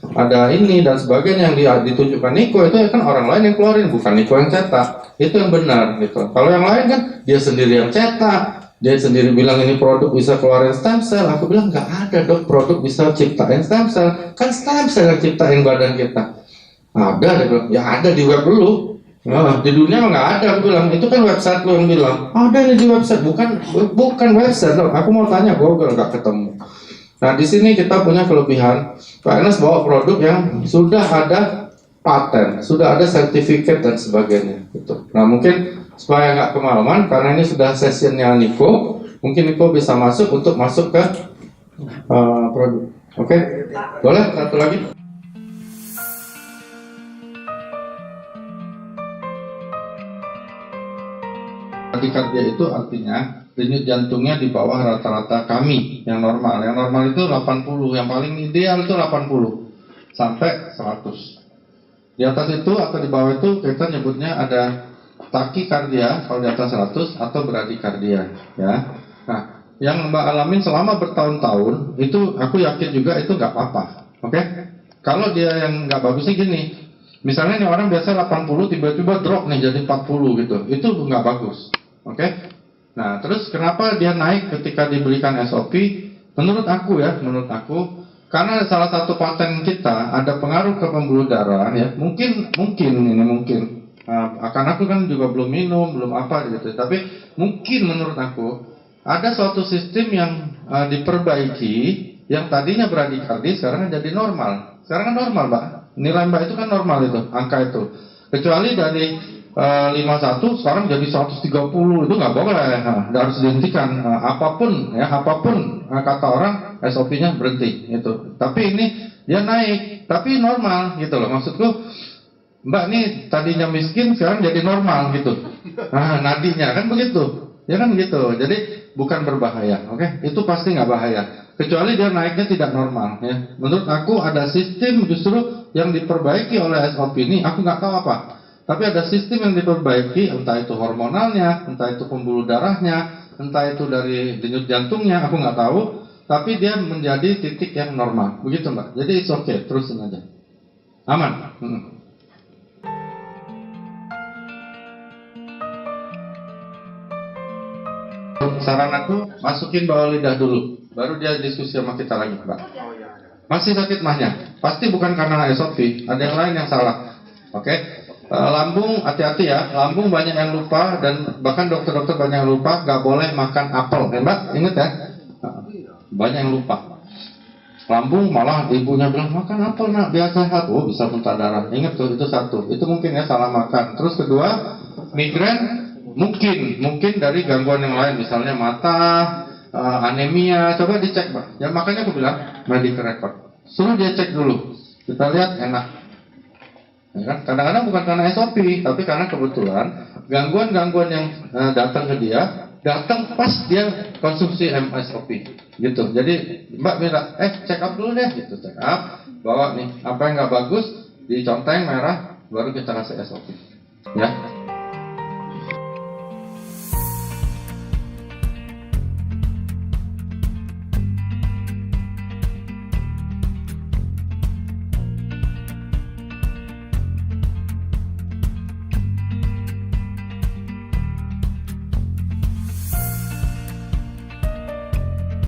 Ada ini dan sebagainya yang ditunjukkan Niko itu kan orang lain yang keluarin, bukan Niko yang cetak. Itu yang benar gitu. Kalau yang lain kan dia sendiri yang cetak, dia sendiri bilang ini produk bisa keluarin stem cell. Aku bilang nggak ada dok produk bisa ciptain stem cell. Kan stem cell yang ciptain badan kita. Ada, dia bilang. Ya ada di web dulu. Nah, di dunia mah nggak ada. Aku bilang itu kan website lu yang bilang. Ada ini di website, bukan website dok. Aku mau tanya Google nggak ketemu. Nah di sini kita punya kelebihan. Pak Ernest bawa produk yang sudah ada paten, sudah ada sertifikat dan sebagainya. Gitu. Nah mungkin supaya nggak kemalaman, karena ini sudah sessionnya Niko, mungkin Niko bisa masuk untuk masuk ke produk. Oke, boleh satu lagi? Tadikardia itu artinya denyut jantungnya di bawah rata-rata kami yang normal. Yang normal itu 80, yang paling ideal itu 80 sampai 100. Di atas itu atau di bawah itu kita nyebutnya ada takikardia kalau di atas 100 atau bradikardia ya. Nah, yang Mbak alamin selama bertahun-tahun itu aku yakin juga itu nggak apa-apa. Oke? Kalau dia yang nggak bagusnya gini. Misalnya nih orang biasa 80 tiba-tiba drop nih jadi 40 gitu. Itu nggak bagus. Oke? Nah, terus kenapa dia naik ketika diberikan SOP? Menurut aku karena salah satu paten kita ada pengaruh ke pembuluh darah ya. Mungkin. Karena aku kan juga belum minum, belum apa gitu. Tapi mungkin menurut aku ada suatu sistem yang diperbaiki yang tadinya bradikardi sekarang jadi normal. Sekarang kan normal, Mbak. Nilai Mbak itu kan normal itu, angka itu. Kecuali dari 51 sekarang jadi 130 itu nggak boleh, harus dihentikan. Apapun kata orang SOP-nya berhenti itu. Tapi ini dia naik, tapi normal gitu loh. Maksudku Mbak nih tadinya miskin sekarang jadi normal gitu. Nah nadinya kan begitu, ya kan gitu. Jadi bukan berbahaya, oke? Itu pasti nggak bahaya. Kecuali dia naiknya tidak normal ya. Menurut aku ada sistem justru yang diperbaiki oleh SOP ini, aku nggak tahu apa. Tapi ada sistem yang diperbaiki, entah itu hormonalnya, entah itu pembuluh darahnya, entah itu dari denyut jantungnya, aku nggak tahu. Tapi dia menjadi titik yang normal, begitu Mbak. Jadi it's okay, terusin aja. Aman. Saran aku, masukin bawah lidah dulu, baru dia diskusi sama kita lagi Mbak. Masih sakit mahnya, pasti bukan karena SOP, ada yang lain yang salah. Oke? Lambung, hati-hati ya, lambung banyak yang lupa dan bahkan dokter-dokter banyak yang lupa gak boleh makan apel, Mbak, inget ya, banyak yang lupa. Lambung malah ibunya bilang makan apel nak biar sehat, bisa muntah darah. Ingat tuh itu satu, itu mungkin ya salah makan. Terus kedua, migrain mungkin dari gangguan yang lain, misalnya mata, anemia, coba dicek Mbak. Ya makanya aku bilang medical record, suruh dia cek dulu. Kita lihat enak. Ya kan? Kadang-kadang bukan karena SOP, tapi karena kebetulan gangguan-gangguan yang datang ke dia, datang pas dia konsumsi MSOP gitu. Jadi Mbak bilang, check up dulu deh gitu, check up, bawa nih apa yang nggak bagus, diconteng merah, baru kita kasih SOP. Ya.